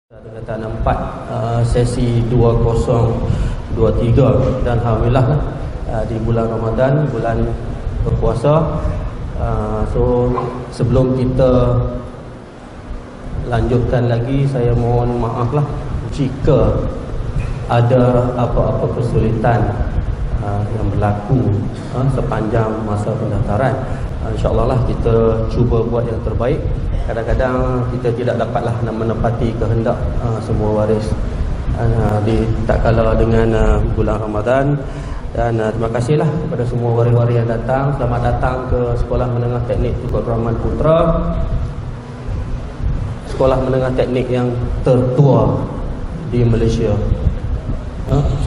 Tingkatan 4 sesi 2023 dan alhamdulillah di bulan Ramadan, bulan berpuasa. So sebelum kita lanjutkan lagi, saya mohon maaf lah jika ada apa-apa kesulitan yang berlaku sepanjang masa pendaftaran. InsyaAllah lah kita cuba buat yang terbaik. Kadang-kadang kita tidak dapatlah menepati kehendak semua waris tak kala dengan bulan Ramadan. Dan terima kasihlah kepada semua waris-waris yang datang. Selamat datang ke Sekolah Menengah Teknik Tunku Abdul Rahman Putra, sekolah menengah teknik yang tertua di Malaysia.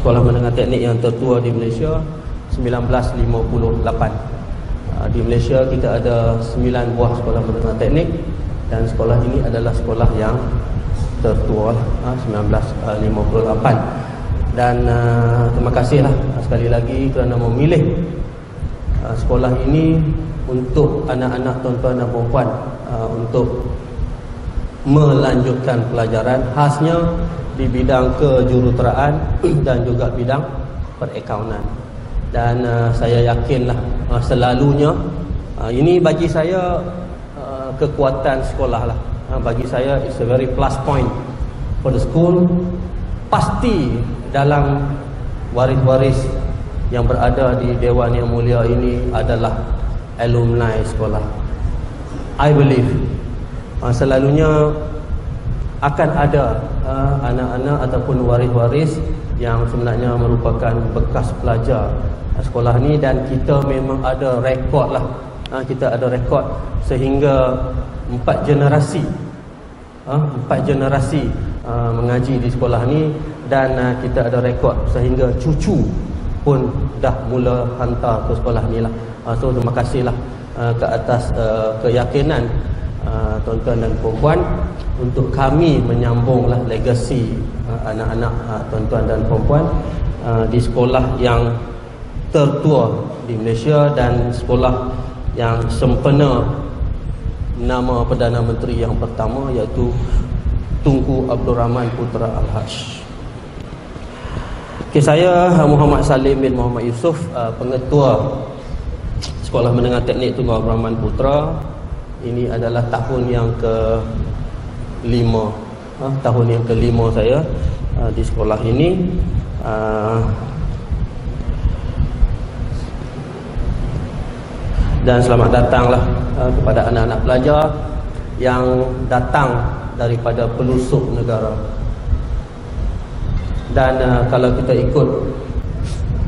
Sekolah menengah teknik yang tertua di Malaysia 1958. Di Malaysia kita ada 9 buah sekolah menengah teknik, dan sekolah ini adalah sekolah yang tertua 1958. Dan terima kasihlah sekali lagi kerana memilih sekolah ini untuk anak-anak tuan-tuan dan puan untuk melanjutkan pelajaran, khasnya di bidang kejuruteraan dan juga bidang perakaunan. Dan saya yakinlah selalunya ini bagi saya kekuatan sekolah lah. Bagi saya it's a very plus point for the school. Pasti dalam waris-waris yang berada di Dewan Yang Mulia ini adalah alumni sekolah. I believe selalunya akan ada anak-anak ataupun waris-waris yang sebenarnya merupakan bekas pelajar sekolah ni, dan kita memang ada rekod lah. Kita ada rekod sehingga 4 generasi mengaji di sekolah ni, dan kita ada rekod sehingga cucu pun dah mula hantar ke sekolah ni lah. So terima kasihlah ke atas keyakinan tuan-tuan dan puan-puan untuk kami menyambunglah legasi anak-anak tuan-tuan dan puan-puan di sekolah yang tertua di Malaysia dan sekolah yang sempena nama Perdana Menteri yang pertama, iaitu Tunku Abdul Rahman Putra Al-Haj. Okay, saya Muhammad Salim bin Muhammad Yusof, pengetua Sekolah Menengah Teknik Tunku Abdul Rahman Putra. Ini adalah tahun yang ke-5 saya di sekolah ini. Dan selamat datanglah kepada anak-anak pelajar yang datang daripada pelosok negara. Dan kalau kita ikut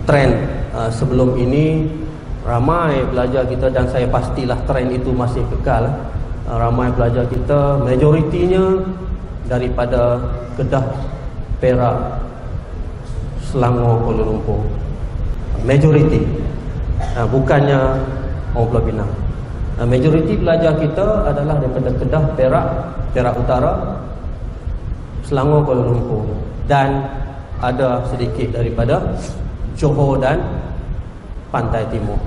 trend sebelum ini, ramai pelajar kita, dan saya pastilah trend itu masih kekal. Ramai pelajar kita, majoritinya daripada Kedah, Perak, Selangor, Kuala Lumpur. Majoriti, bukannya orang Pulau Pinang. Majoriti pelajar kita adalah daripada Kedah, Perak Utara, Selangor, Kuala Lumpur, dan ada sedikit daripada Johor dan Pantai Timur.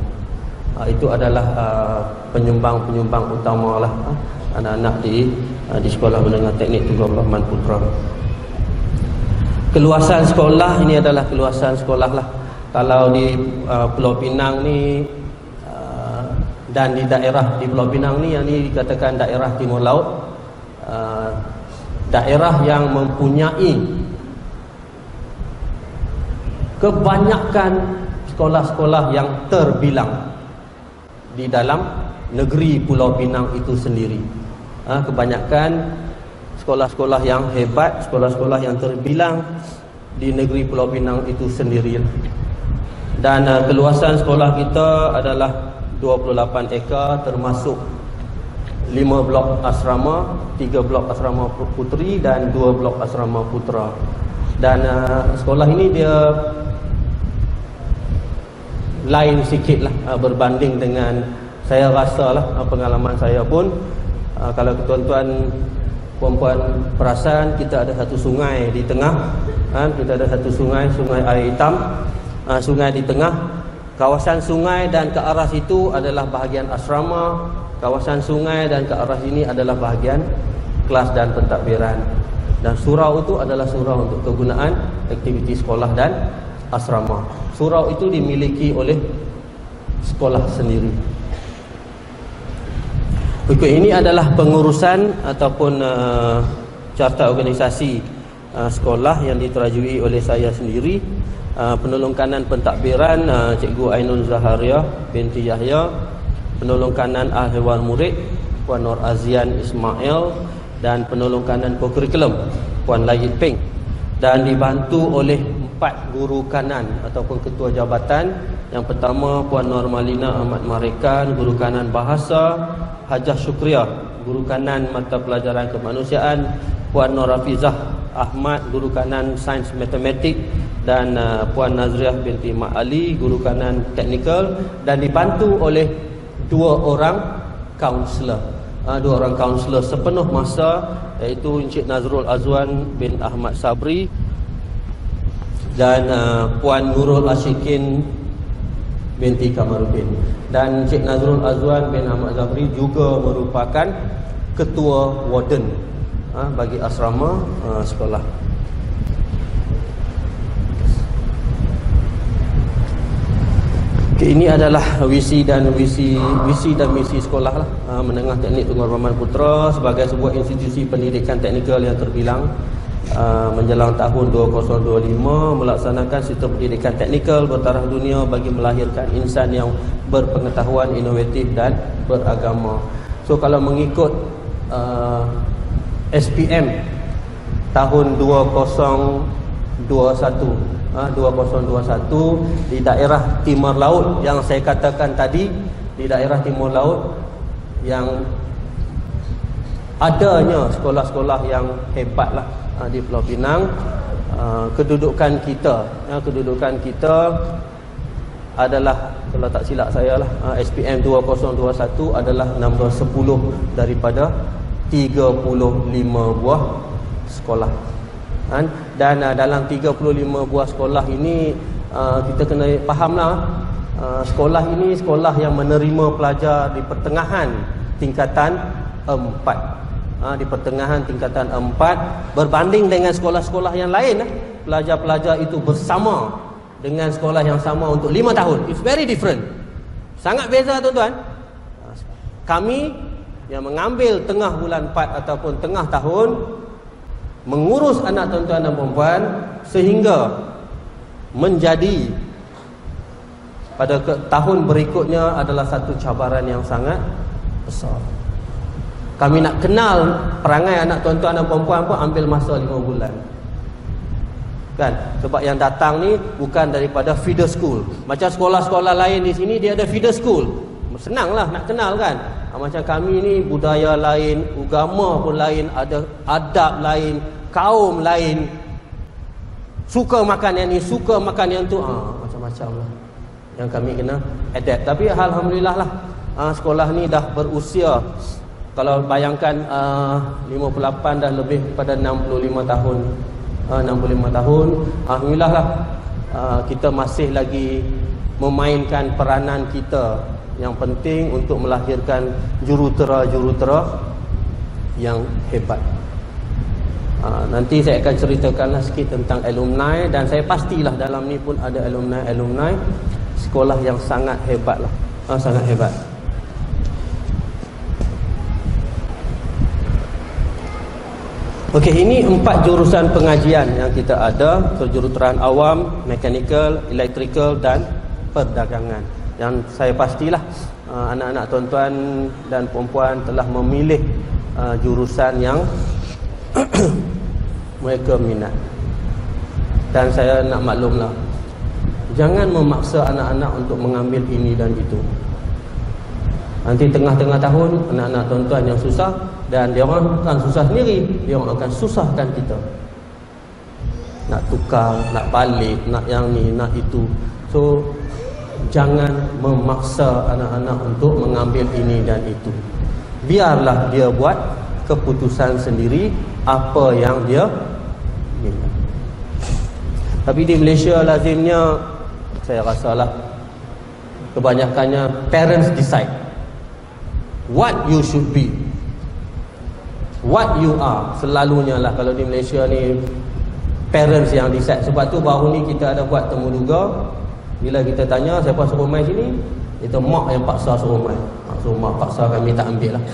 Itu adalah penyumbang-penyumbang utama lah anak-anak di Sekolah Menengah Teknik Tunku Abdul Rahman Putra. Keluasan sekolah ini adalah keluasan sekolah lah. Kalau di Pulau Pinang ni dan di daerah di Pulau Pinang ni, yang ni dikatakan daerah Timur Laut, daerah yang mempunyai kebanyakan sekolah-sekolah yang terbilang di dalam negeri Pulau Pinang itu sendiri. Kebanyakan sekolah-sekolah yang hebat, sekolah-sekolah yang terbilang di negeri Pulau Pinang itu sendiri. Dan keluasan sekolah kita adalah 28 ekar, termasuk 5 blok asrama, 3 blok asrama puteri dan 2 blok asrama putra. Dan sekolah ini dia lain sikit lah berbanding dengan, saya rasa lah pengalaman saya pun, kalau tuan-tuan puan-puan perasan, kita ada satu sungai di tengah, kita ada satu sungai air hitam, sungai di tengah. Kawasan sungai dan ke arah situ adalah bahagian asrama, kawasan sungai dan ke arah sini adalah bahagian kelas dan pentadbiran. Dan surau itu adalah surau untuk kegunaan aktiviti sekolah dan asrama. Surau itu dimiliki oleh sekolah sendiri. Okey, ini adalah pengurusan ataupun carta organisasi sekolah yang diterajui oleh saya sendiri. Penolong kanan pentadbiran Cikgu Ainul Zaharia binti Yahya, penolong kanan ahli hewan murid Puan Nur Azian Ismail, dan penolong kanan co-curriculum Puan Layit Peng, dan dibantu oleh 4 guru kanan ataupun ketua jabatan. Yang pertama Puan Normalina Ahmad Marekan, guru kanan bahasa, Hajah Syukriah, guru kanan mata pelajaran kemanusiaan, Puan Nur Hafizah Ahmad, guru kanan sains matematik, dan Puan Nazriah binti Mak Ali, guru kanan teknikal, dan dibantu oleh 2 orang kaunselor. 2 orang kaunselor sepenuh masa, iaitu Encik Nazrul Azwan bin Ahmad Sabri dan Puan Nurul Ashikin binti Kamaruddin. Dan Encik Nazrul Azwan bin Ahmad Sabri juga merupakan ketua warden bagi asrama sekolah. Okay, ini adalah visi dan misi sekolah lah, Menengah Teknik Tunku Abdul Rahman Putra sebagai sebuah institusi pendidikan teknikal yang terbilang menjelang tahun 2025 melaksanakan sistem pendidikan teknikal bertaraf dunia bagi melahirkan insan yang berpengetahuan, inovatif dan beragama. So kalau mengikut SPM tahun 2021 di daerah Timur Laut yang saya katakan tadi, di daerah Timur Laut yang adanya sekolah-sekolah yang hebat lah di Pulau Pinang, kedudukan kita adalah, kalau tak silap saya lah, SPM 2021 adalah nombor 10 daripada 35 buah sekolah. Dan dalam 35 buah sekolah ini kita kena fahamlah, sekolah ini sekolah yang menerima pelajar di pertengahan tingkatan 4. Di pertengahan tingkatan 4 berbanding dengan sekolah-sekolah yang lain, pelajar-pelajar itu bersama dengan sekolah yang sama untuk 5 tahun. It's very different. Sangat beza tuan-tuan. Kami yang mengambil tengah bulan 4 ataupun tengah tahun mengurus anak tuan-tuan dan perempuan sehingga menjadi pada tahun berikutnya adalah satu cabaran yang sangat besar. Kami nak kenal perangai anak tuan-tuan dan perempuan pun ambil masa 5 bulan. Kan? Sebab yang datang ni bukan daripada feeder school. Macam sekolah-sekolah lain di sini dia ada feeder school. Senanglah nak kenal kan. Macam kami ni budaya lain, agama pun lain, ada adab lain, kaum lain. Suka makan yang ni, suka makan yang tu, macam-macam lah yang kami kena adapt. Tapi alhamdulillah lah, sekolah ni dah berusia, kalau bayangkan 58 dah lebih pada 65 tahun. 65 tahun, alhamdulillah lah, kita masih lagi memainkan peranan kita yang penting untuk melahirkan jurutera-jurutera yang hebat. Nanti saya akan ceritakanlah sikit tentang alumni, dan saya pastilah dalam ni pun ada alumni sekolah yang sangat hebat lah, sangat hebat. Okey, ini 4 jurusan pengajian yang kita ada: kejuruteraan awam, mechanical, electrical dan perdagangan. Yang saya pastilah anak-anak tuan-tuan dan perempuan telah memilih jurusan yang mereka minat. Dan saya nak maklumlah, jangan memaksa anak-anak untuk mengambil ini dan itu. Nanti tengah-tengah tahun anak-anak tuan-tuan yang susah, dan dia orang akan susah sendiri, dia orang akan susahkan kita. Nak tukar, nak balik, nak yang ni, nak itu. So jangan memaksa anak-anak untuk mengambil ini dan itu. Biarlah dia buat keputusan sendiri apa yang dia minat. Tapi di Malaysia lazimnya, saya rasalah kebanyakannya parents decide what you should be. what you are. Selalunya lah kalau di Malaysia ni parents yang decide. Sebab tu baru ni kita ada buat temu duga. Bila kita tanya siapa suruh main sini, itu mak yang paksa suruh main. So mak paksa kami tak ambil lah.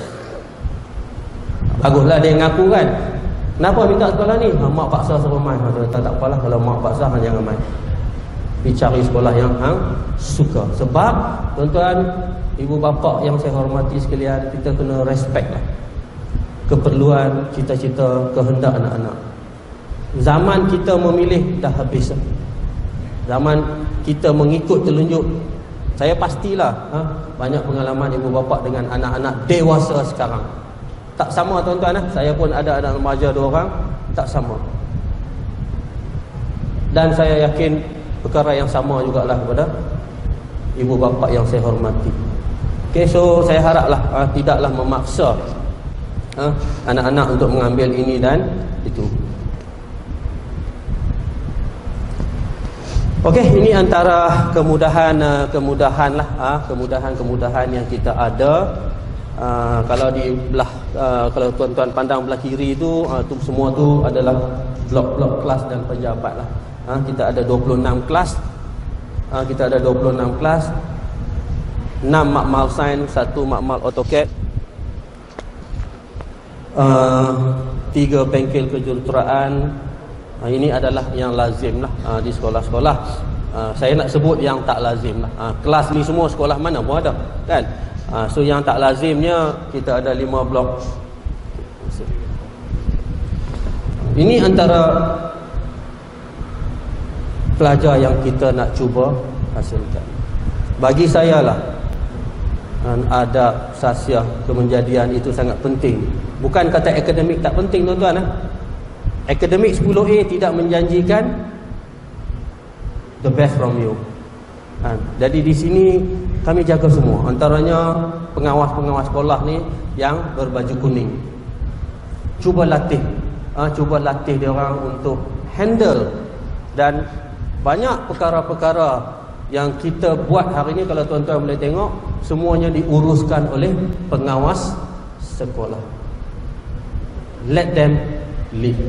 Baguslah dia ngaku kan, kenapa minta sekolah ni? Mak paksa suruh main. Tak apalah, kalau mak paksa jangan main. Pergi cari sekolah yang suka. Sebab tuan-tuan, ibu bapa yang saya hormati sekalian, kita kena respect lah keperluan, cita-cita, kehendak anak-anak. Zaman kita memilih dah habis. Zaman kita mengikut telunjuk. Saya pastilah banyak pengalaman ibu bapa dengan anak-anak dewasa sekarang. Tak sama tuan-tuan. Saya pun ada anak remaja 2 orang. Tak sama. Dan saya yakin perkara yang sama jugalah kepada ibu bapa yang saya hormati. Okay, so saya haraplah tidaklah memaksa anak-anak untuk mengambil ini dan itu. Okey, ini antara kemudahan lah, kemudahan yang kita ada. Kalau di belah, kalau tuan-tuan pandang belah kiri itu semua tu adalah blok-blok kelas dan pejabat lah. Kita ada 26 kelas. 6 makmal sains, 1 makmal AutoCAD, 3 bengkel kejuruteraan. Ini adalah yang lazim lah di sekolah-sekolah. Saya nak sebut yang tak lazim lah. Kelas ni semua sekolah mana pun ada kan. So yang tak lazimnya kita ada 5 blok. Ini antara pelajar yang kita nak cuba hasilkan. Bagi saya lah, adab, sasiah, kemenjadian itu sangat penting. Bukan kata akademik tak penting tuan-tuan. Akademik 10A tidak menjanjikan the best from you. Jadi di sini kami jaga semua. Antaranya pengawas-pengawas sekolah ni yang berbaju kuning. Cuba latih dia orang untuk handle. Dan banyak perkara-perkara yang kita buat hari ni, kalau tuan-tuan boleh tengok, semuanya diuruskan oleh pengawas sekolah. Let them lead.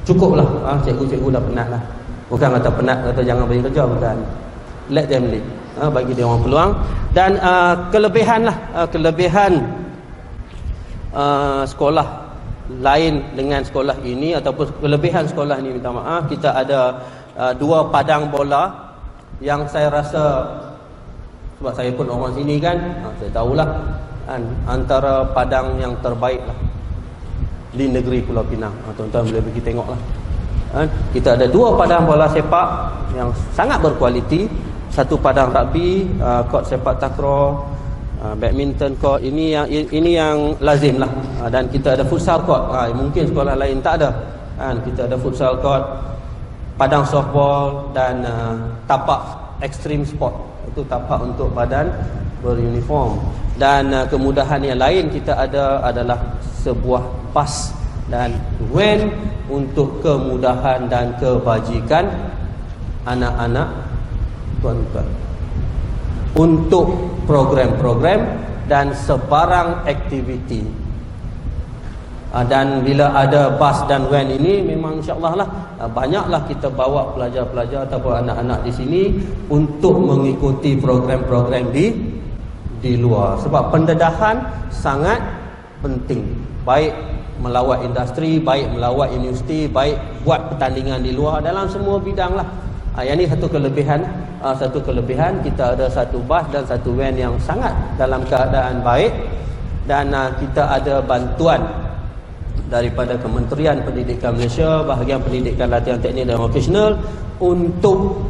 Cukuplah, cikgu-cikgu dah penat lah. Bukan kata penat, kata jangan bagi kerja, bukan. Let them lead. Bagi dia orang peluang. Dan kelebihan sekolah lain dengan sekolah ini, ataupun kelebihan sekolah ini, minta maaf, kita ada 2 padang bola yang saya rasa, sebab saya pun orang sini kan, saya tahulah antara padang yang terbaik lah di negeri Pulau Pinang. Tuan-tuan boleh pergi tengok lah. Kita ada 2 padang bola sepak yang sangat berkualiti. 1 padang rugby, court sepak takraw, badminton court. Ini yang lazim lah. Dan kita ada futsal court. Mungkin sekolah lain tak ada. Kita ada futsal court, padang softball dan tapak extreme sport. Itu tapak untuk badan beruniform. Dan kemudahan yang lain kita ada adalah sebuah bas dan van untuk kemudahan dan kebajikan anak-anak tuan-tuan, untuk program-program dan sebarang aktiviti. Dan bila ada bas dan van ini, memang insya-Allah lah banyaklah kita bawa pelajar-pelajar ataupun anak-anak di sini untuk mengikuti program-program di luar. Sebab pendedahan sangat penting, baik melawat industri, baik melawat universiti, baik buat pertandingan di luar, dalam semua bidang lah. Yang ini satu kelebihan kita ada 1 bas dan 1 van yang sangat dalam keadaan baik. Dan kita ada bantuan daripada Kementerian Pendidikan Malaysia, bahagian Pendidikan Latihan Teknik dan Vocational, untuk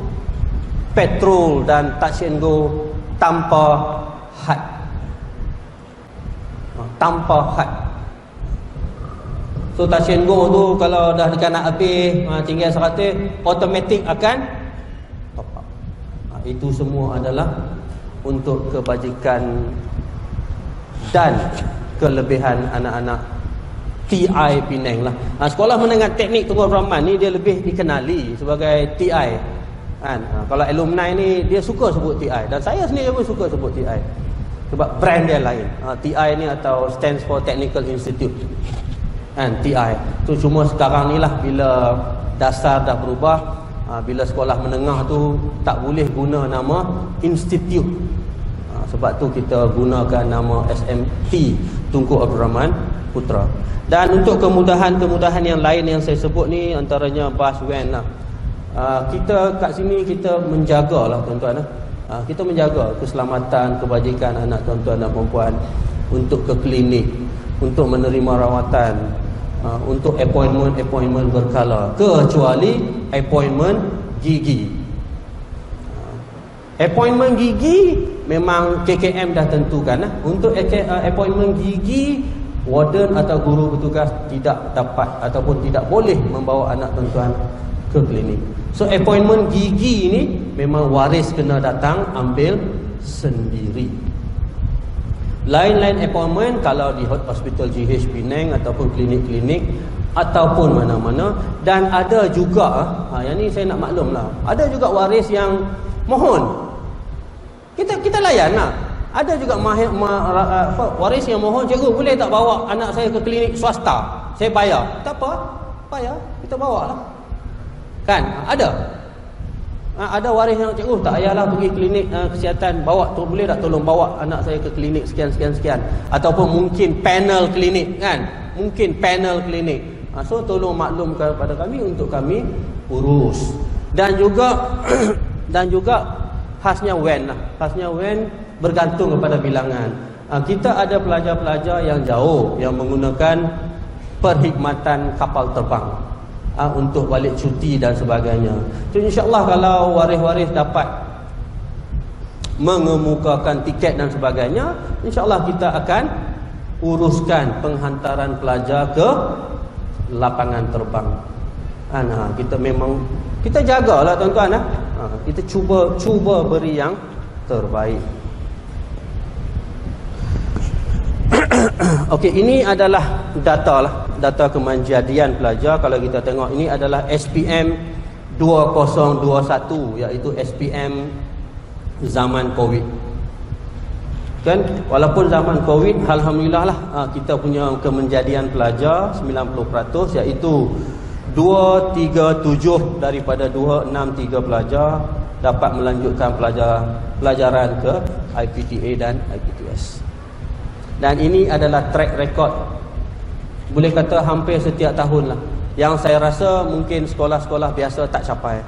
patrol dan touch and go tanpa had. So touch and go tu kalau dah dekat nak habis, tinggal 100, automatik akan top up. Itu semua adalah untuk kebajikan dan kelebihan anak-anak TI Penang lah. Sekolah Menengah Teknik Tunku Abdul Rahman ni dia lebih dikenali sebagai TI. Kalau alumni ni dia suka sebut TI, dan saya sendiri pun suka sebut TI sebab brand dia lain. TI ni atau stands for Technical Institute. kan, TI. So cuma sekarang ni lah bila dasar dah berubah, bila sekolah menengah tu tak boleh guna nama institut. Sebab tu kita gunakan nama SMT Tunku Abdul Rahman Putra. Dan untuk kemudahan-kemudahan yang lain yang saya sebut ni, antaranya bus van lah. Kita kat sini kita menjagalah tuan-tuan. Kita menjaga keselamatan, kebajikan anak tuan-tuan dan perempuan, untuk ke klinik, untuk menerima rawatan, untuk appointment berkala, kecuali appointment gigi. Appointment gigi memang KKM dah tentukan. Untuk appointment gigi, warden atau guru bertugas tidak dapat ataupun tidak boleh membawa anak tuan-tuan ke klinik. So appointment gigi ni memang waris kena datang ambil sendiri. Lain-lain appointment kalau di hospital GH Penang ataupun klinik-klinik ataupun mana-mana. Dan ada juga, yang ni saya nak maklum lah, ada juga waris yang mohon, kita layan lah. Ada juga waris yang mohon, cikgu boleh tak bawa anak saya ke klinik swasta, saya bayar. Tak apa, bayar, kita bawa lah, kan. Ada waris yang, cikgu tak payahlah pergi klinik kesihatan, bawa tu, boleh tak tolong bawa anak saya ke klinik sekian. Ataupun mungkin panel klinik, kan, mungkin panel klinik. So tolong maklumkan kepada kami untuk kami urus. Dan juga khasnya van lah. Khasnya van bergantung kepada bilangan. Kita ada pelajar-pelajar yang jauh yang menggunakan perkhidmatan kapal terbang untuk balik cuti dan sebagainya. So insya-Allah kalau waris-waris dapat mengemukakan tiket dan sebagainya, insya-Allah kita akan uruskan penghantaran pelajar ke lapangan terbang. Kita memang kita jagalah tuan-tuan. Kita cuba beri yang terbaik. Okey, ini adalah data kemanjadian pelajar. Kalau kita tengok, ini adalah SPM 2021, iaitu SPM zaman Covid. Kan, walaupun zaman Covid, alhamdulillah lah, kita punya kemanjadian pelajar 90%, iaitu 237 daripada 263 pelajar dapat melanjutkan pelajaran ke IPTA dan IPTS. Dan ini adalah track record, boleh kata hampir setiap tahun lah, yang saya rasa mungkin sekolah-sekolah biasa tak capai.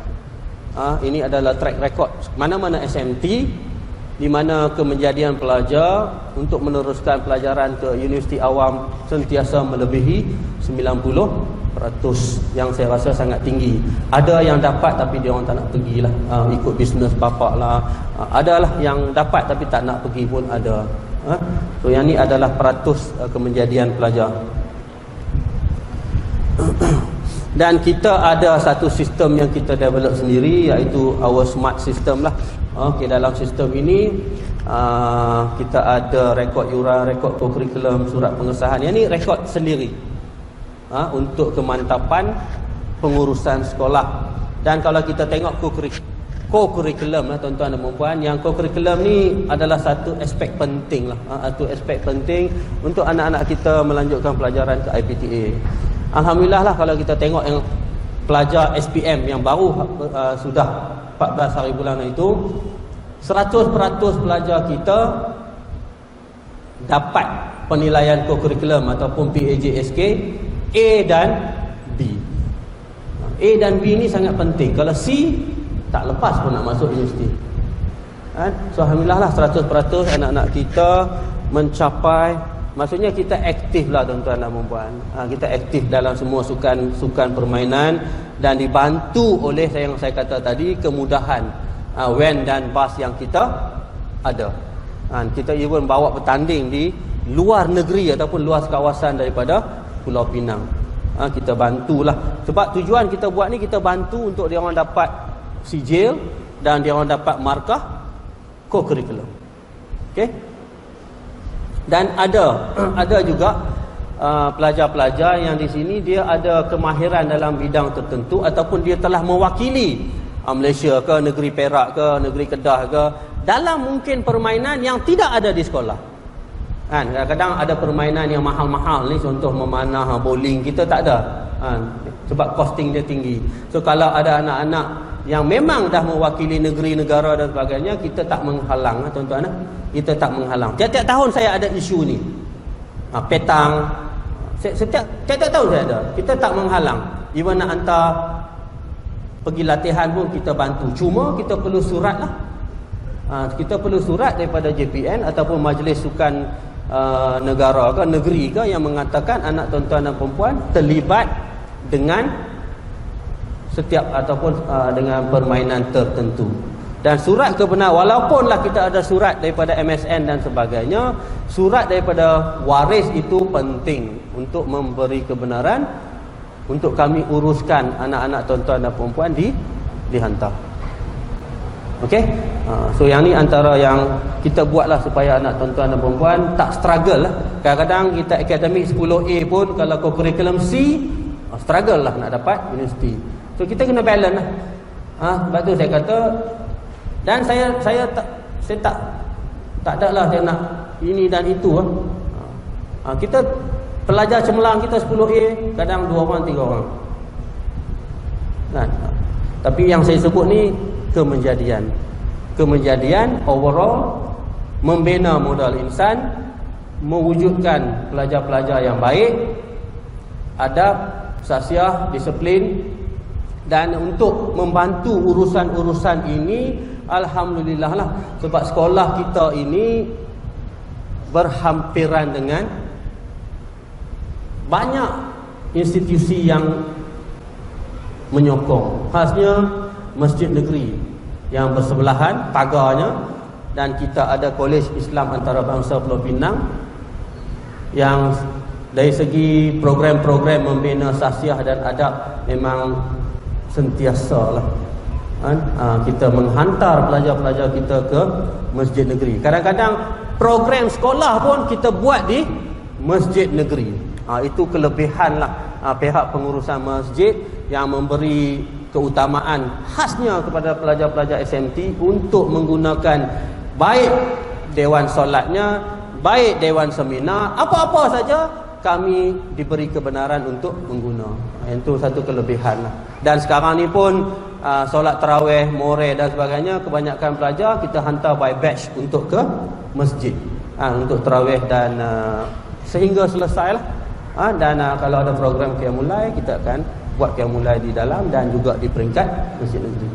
Ini adalah track record mana-mana SMT di mana kemenjadian pelajar untuk meneruskan pelajaran ke universiti awam sentiasa melebihi 90%, yang saya rasa sangat tinggi. Ada yang dapat tapi dia orang tak nak pergilah, ikut bisnes bapak lah. Adalah yang dapat tapi tak nak pergi pun ada. So yang ni adalah peratus kemenjadian pelajar. Dan kita ada satu sistem yang kita develop sendiri, iaitu our smart system lah. Okey, dalam sistem ini kita ada rekod yuran, rekod kurikulum, surat pengesahan. Yang ni rekod sendiri untuk kemantapan pengurusan sekolah. Dan kalau kita tengok co-curriculum lah tuan-tuan dan puan-puan, yang co-curriculum ni adalah satu aspek penting lah, satu aspek penting untuk anak-anak kita melanjutkan pelajaran ke IPTA. Alhamdulillah lah, kalau kita tengok yang pelajar SPM yang baru sudah 14 hari bulan itu, 100% pelajar kita dapat penilaian co-curriculum ataupun PAJSK A dan B. A dan B ni sangat penting. Kalau C, tak lepas pun nak masuk universiti. So alhamdulillah lah, 100% anak-anak kita mencapai, maksudnya kita aktif lah tuan-tuan dan puan-puan. Kita aktif dalam semua sukan permainan, dan dibantu oleh yang saya kata tadi, kemudahan van dan bas yang kita ada. Kita even bawa bertanding di luar negeri ataupun luar kawasan daripada Pulau Pinang. Kita bantulah, sebab tujuan kita buat ni, kita bantu untuk dia orang dapat sijil dan dia orang dapat markah co-curriculum. Okey. Dan ada juga pelajar-pelajar yang di sini dia ada kemahiran dalam bidang tertentu, ataupun dia telah mewakili Malaysia ke, negeri Perak ke, negeri Kedah ke, dalam mungkin permainan yang tidak ada di sekolah. Kan kadang-kadang ada permainan yang mahal-mahal ni, contoh memanah, bowling, kita tak ada. Sebab costing dia tinggi. So kalau ada anak-anak yang memang dah mewakili negeri, negara dan sebagainya, kita tak menghalang, tuan-tuan. Kita tak menghalang. Tiap-tiap tahun saya ada isu ni. Petang. Tiap-tiap tahun saya ada. Kita tak menghalang. Even nak hantar pergi latihan pun kita bantu. Cuma kita perlu surat lah. Kita perlu surat daripada JPN ataupun Majlis Sukan negara ke negeri ke yang mengatakan anak tuan-tuan dan perempuan terlibat dengan setiap ataupun dengan permainan tertentu. Dan surat kebenaran, walaupunlah kita ada surat daripada MSN dan sebagainya, surat daripada waris itu penting untuk memberi kebenaran untuk kami uruskan anak-anak tuan-tuan dan perempuan dihantar. Okey? So yang ni antara yang kita buatlah supaya anak tuan-tuan dan perempuan tak struggle lah. Kadang-kadang kita akademik 10A pun kalau kau curriculum C, struggle lah nak dapat universiti. So kita kena balance lah. Sebab tu saya kata, dan saya tak ada lah saya nak ini dan itu lah. Kita pelajar cemerlang kita 10A, kadang 2 orang 3 orang. Kan? Tapi yang saya sebut ni kemenjadian overall, membina modal insan, mewujudkan pelajar-pelajar yang baik, adab, sasiah, disiplin, dan untuk membantu urusan-urusan ini, alhamdulillah lah, sebab sekolah kita ini berhampiran dengan banyak institusi yang menyokong, khasnya masjid negeri yang bersebelahan pagarnya, dan kita ada Kolej Islam Antarabangsa Pulau Pinang yang dari segi program-program membina sasiah dan adab memang sentiasa lah. Kita menghantar pelajar-pelajar kita ke masjid negeri. Kadang-kadang program sekolah pun kita buat di masjid negeri. Itu kelebihan lah pihak pengurusan masjid yang memberi keutamaan khasnya kepada pelajar-pelajar SMT untuk menggunakan baik dewan solatnya, baik dewan seminar, apa-apa saja kami diberi kebenaran untuk mengguna. Itu satu kelebihan lah. Dan sekarang ni pun solat tarawih, more dan sebagainya, kebanyakan pelajar kita hantar by batch untuk ke masjid untuk tarawih dan sehingga selesai lah. Dan kalau ada program qiyamul-lail, kita akan buat qiyamul-lail di dalam dan juga di peringkat masjid negeri.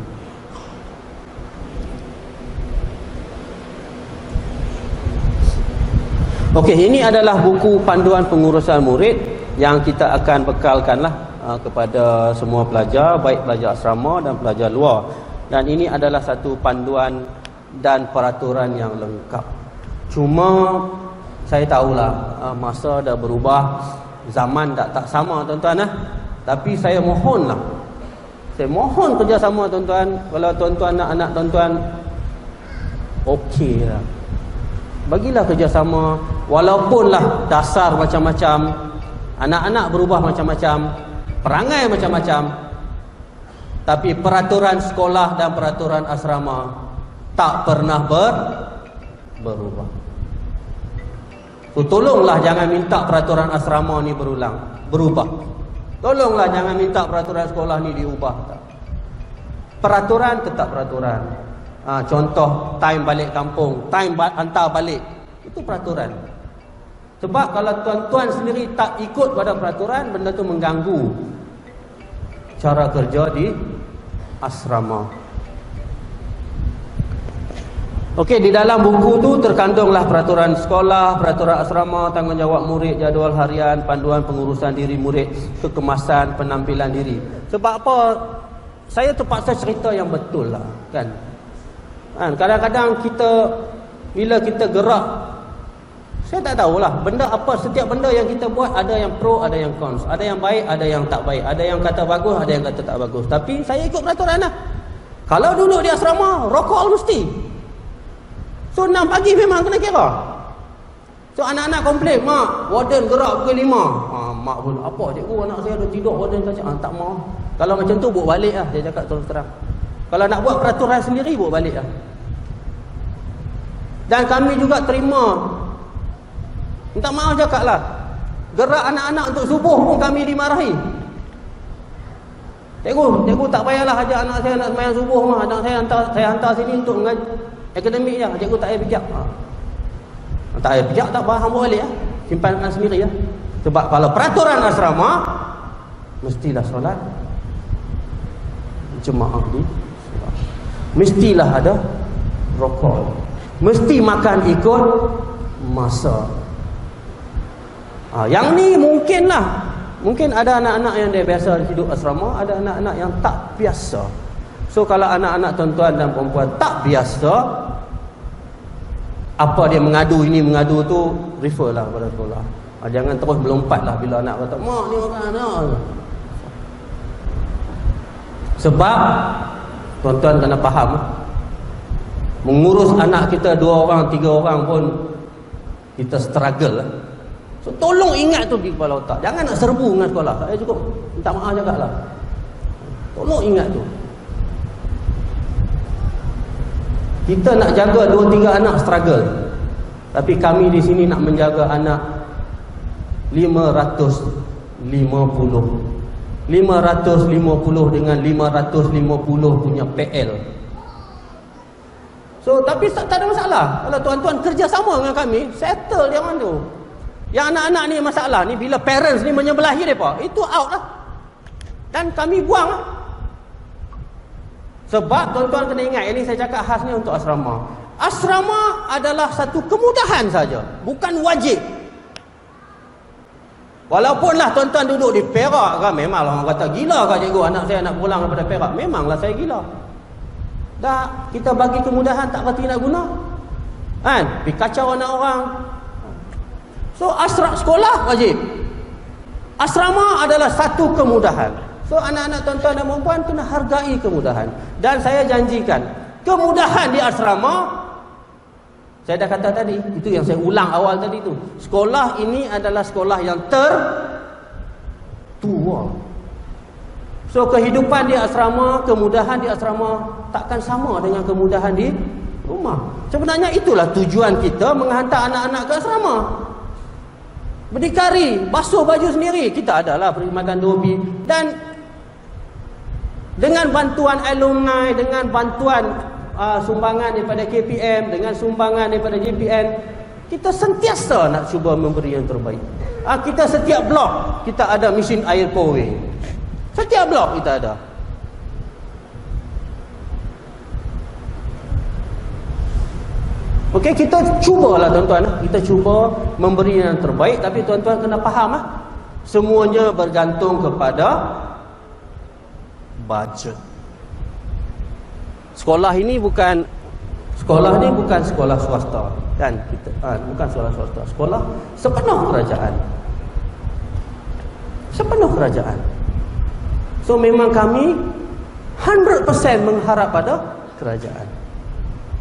Okey, ini adalah buku panduan pengurusan murid yang kita akan bekalkanlah kepada semua pelajar, baik pelajar asrama dan pelajar luar. Dan ini adalah satu panduan dan peraturan yang lengkap. Cuma saya tahulah masa dah berubah, zaman tak sama tuan-tuan . Tapi saya mohon kerjasama tuan-tuan. Kalau tuan-tuan nak anak tuan-tuan okey lah, bagilah kerjasama. Walaupunlah dasar macam-macam, anak-anak berubah macam-macam, perangai macam-macam, tapi peraturan sekolah dan peraturan asrama tak pernah berubah. So tolonglah jangan minta peraturan asrama ni berubah. Tolonglah jangan minta peraturan sekolah ni diubah. Peraturan tetap peraturan. Contoh time balik kampung, time hantar balik, itu peraturan. Sebab kalau tuan-tuan sendiri tak ikut pada peraturan, benda tu mengganggu cara kerja di asrama. Okey, di dalam buku tu terkandunglah peraturan sekolah, peraturan asrama, tanggungjawab murid, jadual harian, panduan pengurusan diri murid, kekemasan, penampilan diri. Sebab apa? Saya terpaksa cerita yang betul lah, kan? Kadang-kadang kita, bila kita gerak, saya tak tahulah, benda apa, setiap benda yang kita buat, ada yang pro, ada yang cons, ada yang baik, ada yang tak baik, ada yang kata bagus, ada yang kata tak bagus. Tapi saya ikut peraturan lah. Kalau dulu di asrama, rokok mesti. So 6 pagi memang kena kira. So anak-anak komplain, mak, warden gerak pukul 5. Mak pun, apa cikgu, anak saya dah tidur, warden kata, tak mau. Kalau macam tu bawa balik lah, saya cakap terus terang. Kalau nak buat peraturan sendiri, bawa balik lah. Dan kami juga terima Minta maaf cakap lah. Gerak anak-anak untuk subuh pun kami dimarahi. Cikgu tak payahlah ajak anak saya nak sembahyang subuh mah. Anak saya hantar sini untuk mengaji akademik je. Cikgu tak payah bijak. Tak payah bijak, tak faham boleh ya. Simpankan sendiri ya. Sebab kalau peraturan asrama mestilah solat jemaah di mestilah ada rokok, mesti makan ikut masa. Yang ni mungkin ada anak-anak yang dia biasa hidup asrama, ada anak-anak yang tak biasa. So kalau anak-anak tuan-tuan dan perempuan tak biasa, apa dia mengadu ini mengadu tu, refer lah pada sekolah. Jangan terus melompat lah bila anak kata mak ni orang anak. Sebab tuan-tuan kena faham, mengurus anak kita 2 orang 3 orang pun kita struggle lah. So tolong ingat tu di kepala otak. Jangan nak serbu dengan sekolah. Saya cukup minta maaf cakap lah. Tolong ingat tu. Kita nak jaga 2-3 anak struggle. Tapi kami di sini nak menjaga anak 550 dengan 550 punya PL. So tapi tak ada masalah. Kalau tuan-tuan kerjasama dengan kami, settle dia orang tu. Yang anak-anak ni masalah ni bila parents ni menyebelahi mereka, itu out lah. Dan kami buang lah. Sebab tuan-tuan kena ingat, ini saya cakap khasnya untuk asrama. Asrama adalah satu kemudahan saja, bukan wajib. Walaupunlah tuan-tuan duduk di Perak kan, memanglah orang kata gila kan cikgu anak saya nak pulang daripada Perak. Memanglah saya gila. Dah kita bagi kemudahan tak berarti nak guna. Kan? Pergi kacau anak orang. So sekolah wajib. Asrama adalah satu kemudahan. So anak-anak tuan-tuan dan perempuan kena hargai kemudahan. Dan saya janjikan, kemudahan di asrama, saya dah kata tadi, itu yang saya ulang awal tadi tu. Sekolah ini adalah sekolah yang tertua. So kehidupan di asrama, kemudahan di asrama takkan sama dengan kemudahan di rumah. Sebenarnya itulah tujuan kita menghantar anak-anak ke asrama. Berdikari, basuh baju sendiri. Kita adalah perkhidmatan dobi. Dan dengan bantuan alumni, dengan bantuan sumbangan daripada KPM, dengan sumbangan daripada JPN, kita sentiasa nak cuba memberi yang terbaik. Kita setiap blok kita ada mesin air powering. Setiap blok kita ada. Okey, kita cubalah tuan-tuan, kita cuba memberi yang terbaik, tapi tuan-tuan kena faham semuanya bergantung kepada budget. Sekolah ini bukan sekolah swasta kan, kita bukan sekolah swasta. Sekolah sepenuh kerajaan. Sepenuh kerajaan. So memang kami 100% mengharap pada kerajaan.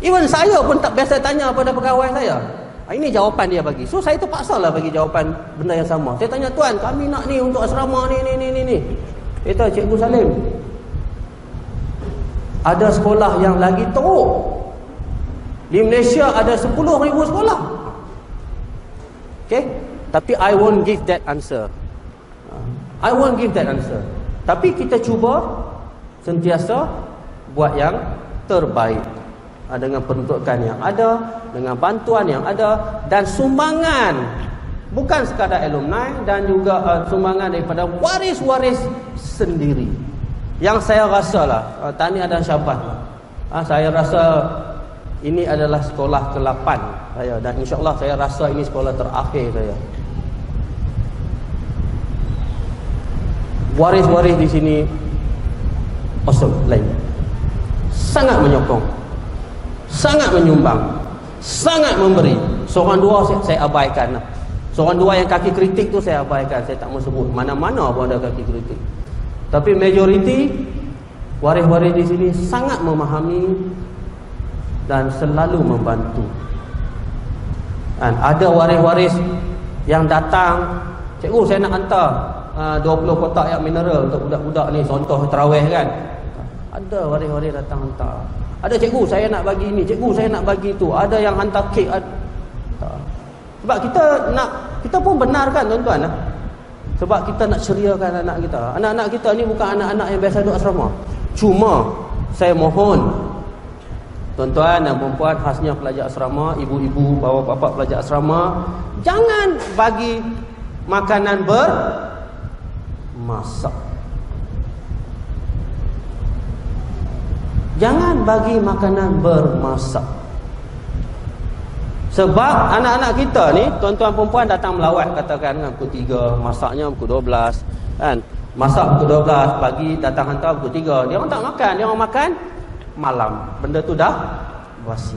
Even saya pun tak biasa tanya pada pegawai saya. Ini jawapan dia bagi. So saya terpaksalah bagi jawapan benda yang sama. Saya tanya, tuan, kami nak ni untuk asrama ni. Kata Cikgu Salim, ada sekolah yang lagi teruk. Di Malaysia ada 10,000 sekolah. Okay? Tapi I won't give that answer. I won't give that answer. Tapi kita cuba sentiasa buat yang terbaik. Dengan peruntukan yang ada, dengan bantuan yang ada, dan sumbangan bukan sekadar alumni, dan juga sumbangan daripada waris-waris sendiri. Yang saya rasalah, tahniah dan syabas, saya rasa ini adalah sekolah ke-8 saya, dan insyaAllah saya rasa ini sekolah terakhir saya. Waris-waris di sini awesome, lain, sangat menyokong, sangat menyumbang, sangat memberi. Seorang dua saya abaikan. Seorang dua yang kaki kritik tu saya abaikan, saya tak mau sebut. Mana-mana pun ada kaki kritik. Tapi majoriti waris-waris di sini sangat memahami dan selalu membantu. Dan ada waris-waris yang datang, cikgu saya nak hantar 20 kotak air mineral untuk budak-budak ni, contoh tarawih kan. Ada waris-waris datang hantar. Ada cikgu saya nak bagi ini, cikgu saya nak bagi itu. Ada yang hantar kek. Sebab kita pun benarkan tuan-tuan lah. Sebab kita nak ceriakan anak kita. Anak-anak kita ni bukan anak-anak yang biasa duduk asrama. Cuma saya mohon tuan-tuan dan puan-puan, khasnya pelajar asrama, ibu-ibu, bapa-bapa pelajar asrama, jangan bagi makanan bermasak. Jangan bagi makanan bermasak. Sebab anak-anak kita ni, tuan-tuan perempuan datang melawat, katakan kan, pukul 3, masaknya pukul 12 kan. Masak pukul 12, pagi datang hantar pukul 3. Dia orang tak makan, dia orang makan malam. Benda tu dah basi.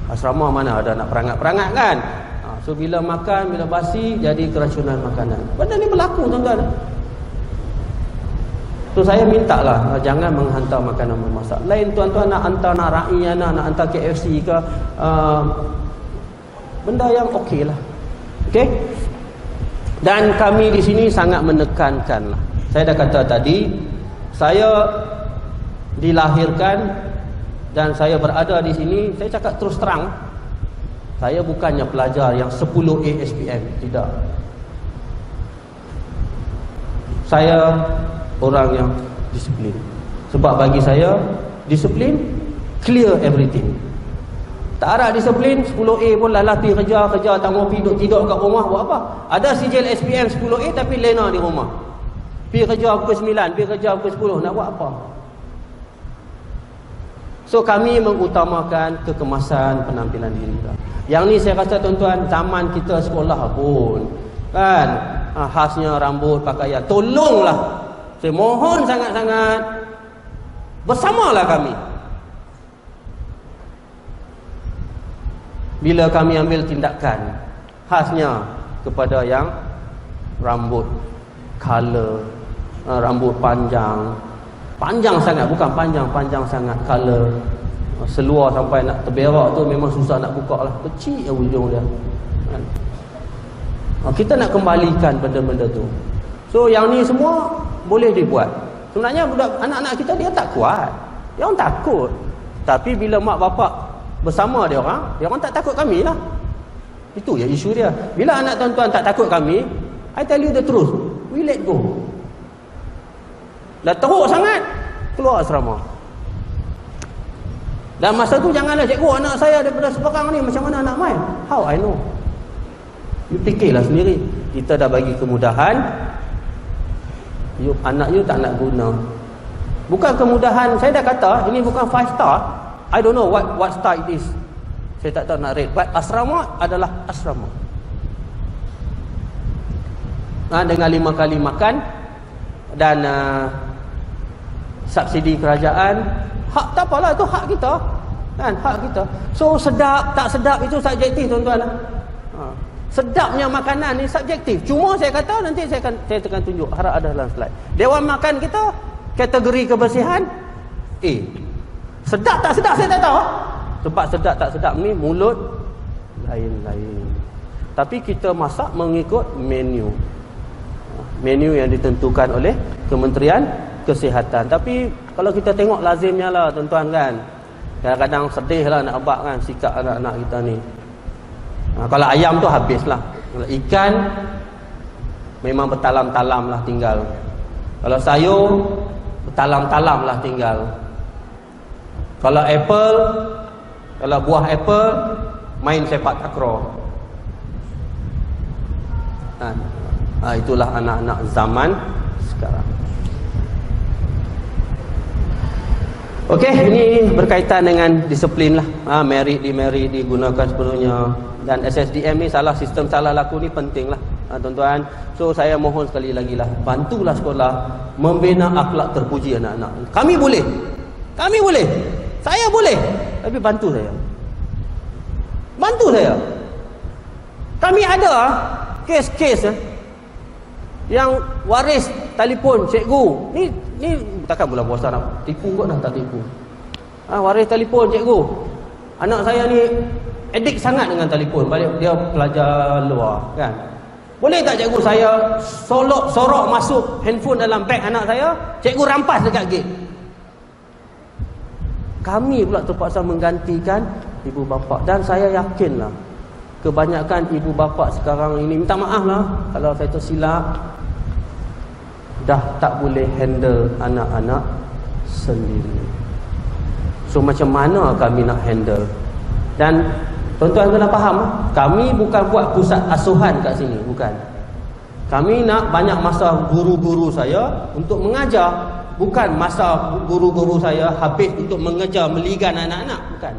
Asrama mana ada nak perangat-perangat kan. So bila makan, bila basi, jadi keracunan makanan. Benda ni berlaku tuan-tuan. So saya minta lah, jangan menghantar makanan bermasak. Lain tuan-tuan nak hantar narai, nak hantar KFC ke, benda yang okey lah. Okey. Dan kami di sini sangat menekankan lah. Saya dah kata tadi, saya dilahirkan dan saya berada di sini, saya cakap terus terang, saya bukannya pelajar yang 10A SPM, tidak. Saya orang yang disiplin. Sebab bagi saya, disiplin clear everything. Tak ada disiplin, 10A pun lalah pergi kerja, tak mau pergi tidur kat rumah, buat apa? Ada sijil SPM 10A tapi lena di rumah. Pergi kerja pukul 9, pergi kerja pukul 10, nak buat apa? So kami mengutamakan kekemasan penampilan diri kita. Yang ni saya rasa tuan-tuan, zaman kita sekolah pun kan, khasnya rambut, pakaian, tolonglah, saya mohon sangat-sangat, bersamalah kami. Bila kami ambil tindakan, khasnya kepada yang rambut color, rambut panjang sangat, bukan panjang sangat, color seluar sampai nak terberak tu memang susah nak buka lah, kecil ujung dia kan? Kita nak kembalikan benda-benda tu. So yang ni semua boleh dibuat. Sebenarnya budak anak-anak kita dia tak kuat, dia orang takut. Tapi bila mak bapak bersama dia orang tak takut kami lah. Itu ya isu dia. Bila anak tuan-tuan tak takut kami, I tell you the truth, we let go. Dah teruk sangat, keluar asrama. Dan masa tu janganlah cikgu, anak saya daripada seberang ni macam mana nak main. How I know? You fikirlah sendiri. Kita dah bagi kemudahan, anak you tak nak guna. Bukan kemudahan, saya dah kata ini bukan 5 star. I don't know what star it is. Saya tak tahu nak rate. But asrama adalah asrama. Dengan 5 kali makan dan subsidi kerajaan, hak tak apalah, itu hak kita kan, hak kita. So sedap tak sedap itu subjektif tuan-tuan. Sedapnya makanan ni subjektif. Cuma saya kata nanti saya akan tunjuk, harap ada dalam slide. Dewan makan kita kategori kebersihan A. Sedap tak sedap saya tak tahu. Sebab sedap tak sedap ni mulut lain-lain. Tapi kita masak mengikut menu yang ditentukan oleh Kementerian Kesihatan. Tapi kalau kita tengok lazimnya lah tuan-tuan kan, kadang-kadang sedih lah nak abak kan sikap anak-anak kita ni. Kalau ayam tu habislah. Kalau ikan memang bertalam-talam lah tinggal. Kalau sayur bertalam-talam lah tinggal. Kalau apple, kalau buah apple main sepak takraw. Itulah anak-anak zaman sekarang. Okey, ini berkaitan dengan disiplin lah. Merit digunakan sepenuhnya. Dan SSDM ni sistem salah laku ni penting lah tuan-tuan. So saya mohon sekali lagi lah, bantulah sekolah membina akhlak terpuji anak-anak. Kami boleh, saya boleh, tapi bantu saya. Kami ada kes-kes yang waris telefon cikgu. Ni takkan bulan puasa nak tipu kot dah, tak tipu. Waris telefon cikgu. Anak saya ni edik sangat dengan telefon, balik dia pelajar luar kan. Boleh tak cikgu saya sorok masuk handphone dalam beg anak saya, cikgu rampas dekat gate. Kami pula terpaksa menggantikan ibu bapa. Dan saya yakinlah kebanyakan ibu bapa sekarang ini, minta maaf lah kalau saya tersilap, dah tak boleh handle anak-anak sendiri. So macam mana kami nak handle? Dan tuan-tuan kena faham, kami bukan buat pusat asuhan kat sini, bukan. Kami nak banyak masa guru-guru saya untuk mengajar, bukan masa guru-guru saya habis untuk mengejar meligan anak-anak, bukan.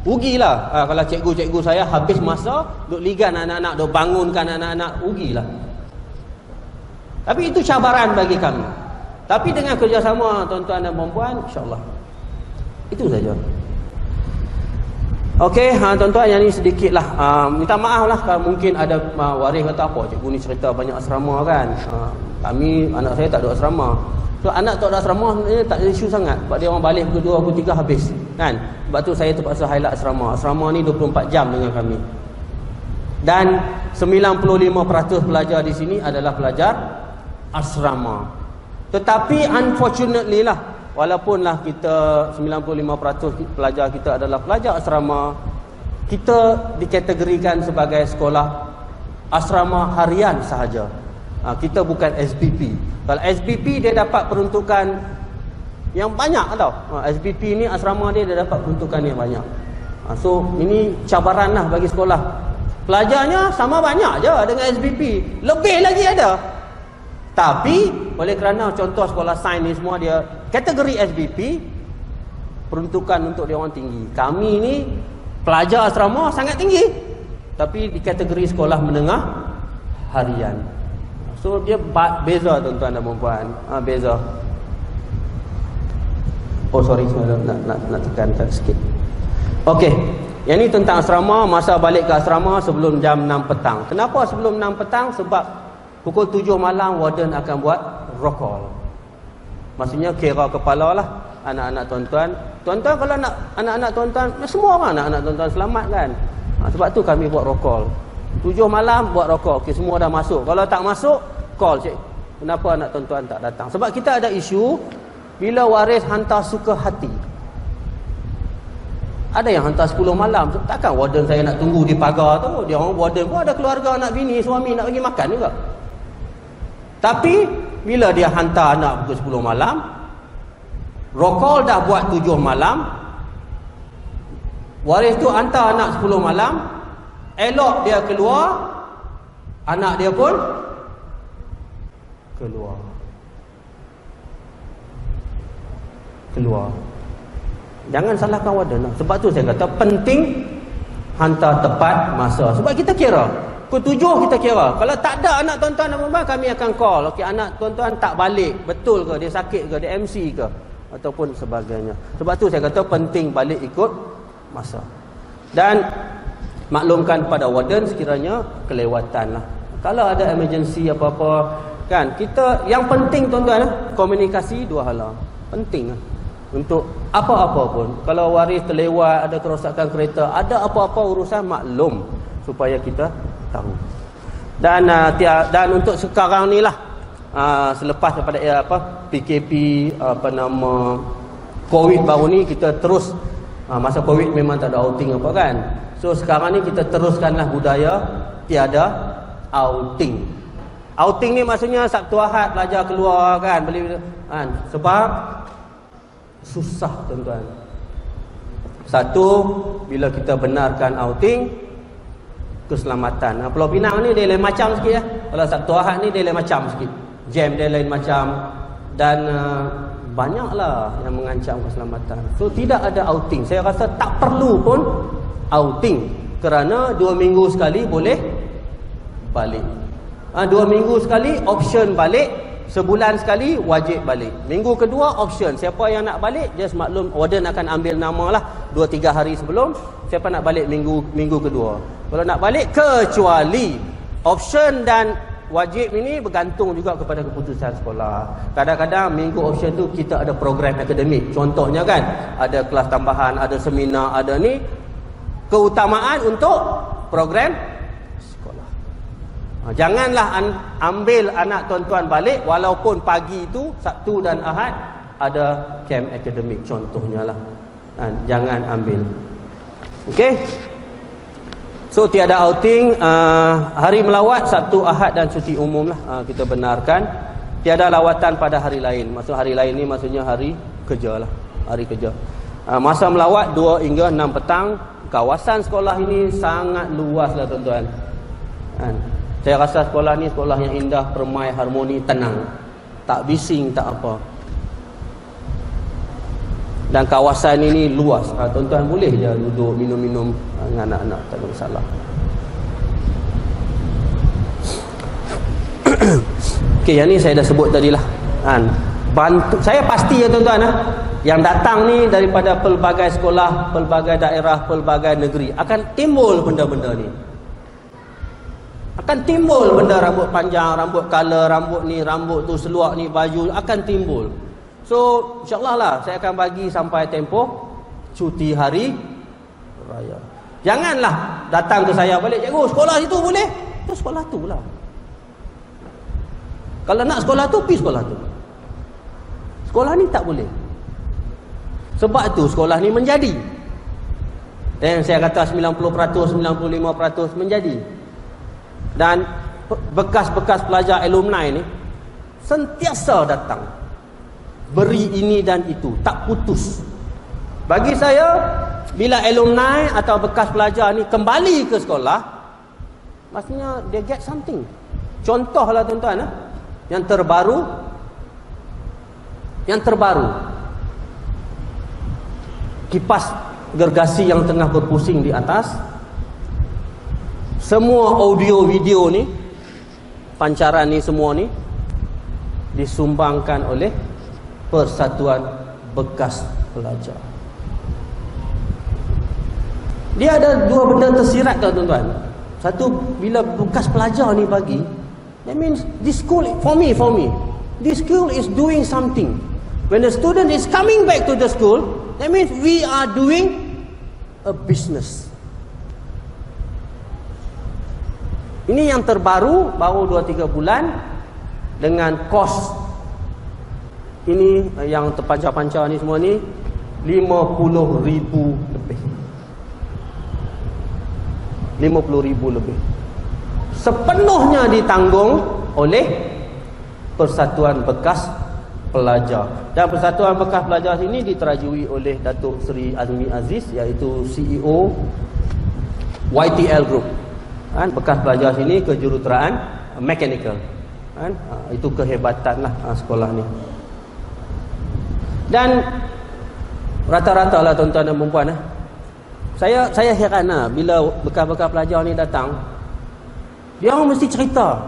Rugilah kalau cikgu-cikgu saya habis masa duk ligan anak-anak, duk bangunkan anak-anak, rugilah. Tapi itu cabaran bagi kami. Tapi dengan kerjasama tuan-tuan dan puan-puan, insya-Allah. Itu saja. Okey, tuan-tuan, yang ni sedikitlah. Minta maaf lah kalau mungkin ada waris kata apa, cikgu ni cerita banyak asrama kan. Kami, anak saya tak ada asrama. So anak tak ada asrama sebenarnya tak ada isu sangat. Sebab dia orang balik pukul 2, pukul 3 habis kan. Sebab tu saya terpaksa highlight asrama. Asrama ni 24 jam dengan kami. Dan 95% pelajar di sini adalah pelajar asrama. Tetapi unfortunately lah, walaupun lah kita 95% pelajar kita adalah pelajar asrama, kita dikategorikan sebagai sekolah asrama harian sahaja. Kita bukan SBP. Kalau SBP dia dapat peruntukan yang banyak tau. SBP ni asrama dia dapat peruntukan yang banyak. So ini cabaran lah bagi sekolah. Pelajarnya sama banyak je dengan SBP, lebih lagi ada. Tapi oleh kerana contoh sekolah sains ni semua dia kategori SBP, peruntukan untuk dia orang tinggi. Kami ni pelajar asrama sangat tinggi, tapi di kategori sekolah menengah harian. So dia beza tuan-tuan dan puan-puan. Beza. Oh sorry, nak tekankan sikit. Okey, yang ni tentang asrama, masa balik ke asrama sebelum jam 6 petang. Kenapa sebelum 6 petang? Sebab pukul 7 malam warden akan buat roll call. Maksudnya kira kepala lah anak-anak tuan-tuan. Tuan-tuan kalau nak anak-anak tuan-tuan, semua orang anak-anak tuan-tuan selamat kan. Sebab tu kami buat roll call. 7 malam buat roll call. Okey, semua dah masuk. Kalau tak masuk, call cik. Kenapa anak tuan-tuan tak datang? Sebab kita ada isu bila waris hantar suka hati. Ada yang hantar 10 malam. Takkan warden saya nak tunggu di pagar tu. Dia orang warden pun ada keluarga, anak bini, suami nak pergi makan juga. Tapi bila dia hantar anak pukul 10 malam, roll call dah buat 7 malam, waris tu hantar anak 10 malam, elok dia keluar, anak dia pun keluar. Jangan salahkan warden lah. Sebab tu saya kata penting hantar tepat masa. Sebab kita kira pukul 7 kita kira. Kalau tak ada anak tuan-tuan dan puan-puan, kami akan call. Okey, anak tuan-tuan tak balik, betul ke dia sakit ke, dia MC ke ataupun sebagainya. Sebab tu saya kata penting balik ikut masa. Dan maklumkan pada warden sekiranya kelewatan lah. Kalau ada emergency apa-apa kan, kita yang penting tuan-tuan, komunikasi dua hal penting untuk apa-apa pun. Kalau waris terlewat, ada kerosakan kereta, ada apa-apa urusan, maklum supaya kita tahu. Dan untuk sekarang ni lah, selepas daripada PKP COVID baru ni, kita terus masa COVID memang tak ada outing apa kan. So sekarang ni kita teruskanlah budaya tiada outing. Outing ni maksudnya Sabtu Ahad pelajar keluar kan, beli kan, sebab susah tuan-tuan. Satu, bila kita benarkan outing, keselamatan. Pulau Pinang ni dia lain macam sikit ya. Kalau Sabtu Ahad ni dia lain macam sikit. Jam dia lain macam, dan banyaklah yang mengancam keselamatan. So tidak ada outing. Saya rasa tak perlu pun outing, kerana 2 minggu sekali boleh balik. 2 minggu sekali option balik, sebulan sekali wajib balik. Minggu kedua option, siapa yang nak balik just maklum warden akan ambil nama lah 2-3 hari sebelum, siapa nak balik minggu kedua. Kalau nak balik, kecuali option dan wajib ini bergantung juga kepada keputusan sekolah. Kadang-kadang minggu option tu kita ada program akademik, contohnya kan ada kelas tambahan, ada seminar, ada ni, keutamaan untuk program sekolah. Janganlah ambil anak tuan-tuan balik walaupun pagi itu Sabtu dan Ahad ada camp akademik, contohnya lah. Jangan ambil. Okey. So tiada outing, hari melawat Sabtu, Ahad dan cuti umum lah, kita benarkan. Tiada lawatan pada hari lain. Maksud hari lain ni maksudnya hari kerja lah, hari kerja. Masa melawat 2 hingga 6 petang. Kawasan sekolah ini sangat luas lah tuan-tuan. Saya rasa sekolah ni sekolah yang indah, permai, harmoni, tenang. Tak bising, tak apa. Dan kawasan ini luas. Tuan-tuan boleh je duduk minum-minum dengan anak-anak, tak ada masalah. Okey, yang ni saya dah sebut tadilah. Bantu, saya pasti ya tuan-tuan, yang datang ni daripada pelbagai sekolah, pelbagai daerah, pelbagai negeri, akan timbul benda-benda ni. Akan timbul benda rambut panjang, rambut color, rambut ni, rambut tu, seluar ni, baju, akan timbul. So, insyaAllah lah, saya akan bagi sampai tempoh cuti hari raya. Janganlah datang ke saya balik, cikgu, sekolah itu boleh? Tu sekolah tu lah. Kalau nak sekolah tu, pergi sekolah tu. Sekolah ni tak boleh. Sebab tu sekolah ni menjadi. Dan saya kata 90%, 95% menjadi. Dan bekas-bekas pelajar alumni ni sentiasa datang, beri ini dan itu, tak putus. Bagi saya, bila alumni atau bekas pelajar ni kembali ke sekolah, maksudnya they get something. Contohlah tuan-tuan, yang terbaru, kipas gergasi yang tengah berpusing di atas, semua audio video ni, pancaran ni semua ni disumbangkan oleh Persatuan Bekas Pelajar. Dia ada dua benda tersirat tuan-tuan. Satu, bila bekas pelajar ni bagi, that means this school, for me, this school is doing something. When the student is coming back to the school, that means we are doing a business. Ini yang terbaru, baru 2-3 bulan, dengan kos ini yang terpancar-pancar ni semua ni 50,000 lebih. 50,000 lebih. Sepenuhnya ditanggung oleh Persatuan Bekas Pelajar. Dan Persatuan Bekas Pelajar ini diterajui oleh Datuk Seri Azmi Aziz, iaitu CEO YTL Group. Bekas pelajar sini kejuruteraan mechanical. Itu kehebatanlah sekolah ni. Dan rata-rata lah tuan-tuan dan puan, saya heran bila bekas-bekas pelajar ni datang, dia orang mesti cerita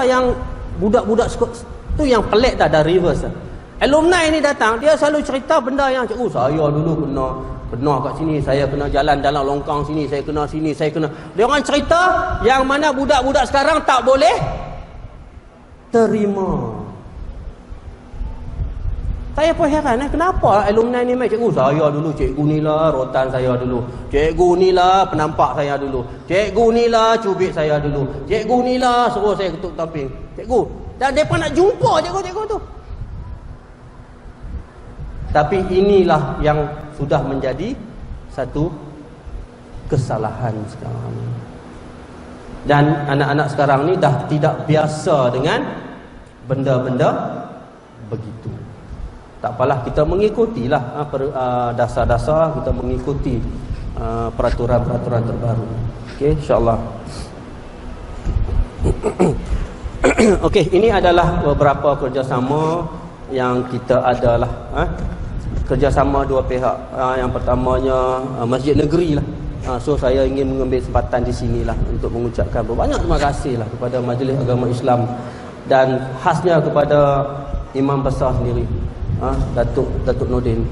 yang budak-budak tu yang pelik dah, reverse. Alumni ni datang, dia selalu cerita benda yang cikgu, saya dulu kena kat sini, saya kena jalan dalam longkang sini, saya kena sini, saya kena. Dia orang cerita yang mana budak-budak sekarang tak boleh terima. Saya pun heran, kenapa alumni ni main cikgu, saya dulu cikgu ni lah rotan saya dulu, cikgu ni lah penampak saya dulu, cikgu ni lah cubit saya dulu, cikgu ni lah suruh saya ketuk tamping, cikgu. Dan mereka nak jumpa cikgu-cikgu tu. Tapi inilah yang sudah menjadi satu kesalahan sekarang. Dan anak-anak sekarang ni dah tidak biasa dengan benda-benda begitu. Tak apalah, kita mengikutilah dasar-dasar, kita mengikuti peraturan-peraturan terbaru. Okey, insya-Allah. Okey, ini adalah beberapa kerjasama yang kita adalah kerjasama dua pihak. Yang pertamanya Masjid Negeri lah. So saya ingin mengambil kesempatan di sinilah untuk mengucapkan banyak terima kasih lah kepada Majlis Agama Islam dan khasnya kepada Imam Besar sendiri, Datuk Nordin.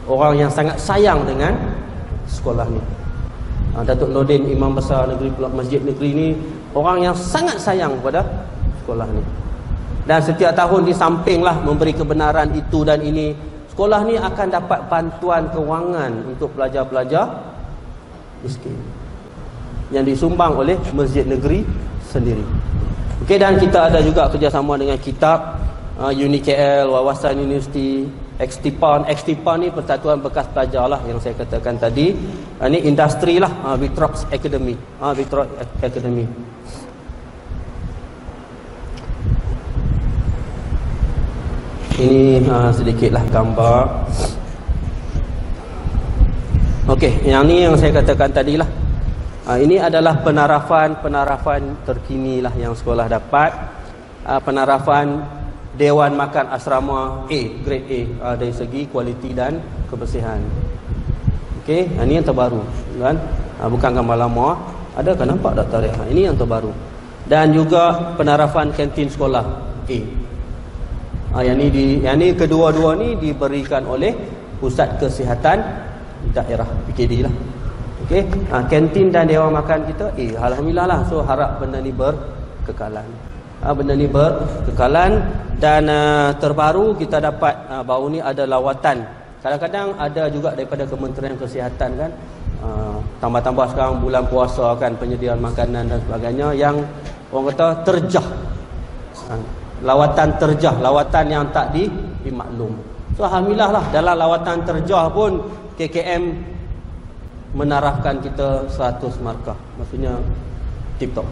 Orang yang sangat sayang dengan sekolah ni. Datuk Nordin, Imam Besar Negeri Masjid Negeri ni orang yang sangat sayang kepada sekolah ni. Dan setiap tahun di sampinglah memberi kebenaran itu dan ini, sekolah ni akan dapat bantuan kewangan untuk pelajar-pelajar miskin yang disumbang oleh Masjid Negeri sendiri. Okey, dan kita ada juga kerjasama dengan Kitab, UniKL, Wawasan Universiti, Extipa ni Persatuan Bekas Pelajar lah yang saya katakan tadi. Ini industri lah, Victrox Academy. Victrox Academy. Ini sedikitlah gambar. Okey, yang ni yang saya katakan tadilah. Ini adalah penarafan terkini lah yang sekolah dapat. Penarafan Dewan Makan Asrama A, grade A, dari segi kualiti dan kebersihan. Okey, ini yang terbaru kan. Bukan gambar lama. Ada kan nampak tak tarikh? Ini yang terbaru. Dan juga penarafan kantin sekolah A. Yang ni kedua-dua ni diberikan oleh Pusat Kesihatan Daerah PKD lah. Okey, kantin dan dewan makan kita alhamdulillah lah. So harap benda ni berkekalan. Dan terbaru kita dapat baru ni ada lawatan. Kadang-kadang ada juga daripada Kementerian Kesihatan kan. Tambah-tambah sekarang bulan puasa kan, penyediaan makanan dan sebagainya yang orang kata terjah. Lawatan terjah, lawatan yang tak dimaklum. So alhamdulillah lah, dalam lawatan terjah pun KKM menarafkan kita 100 markah. Maksudnya tip top.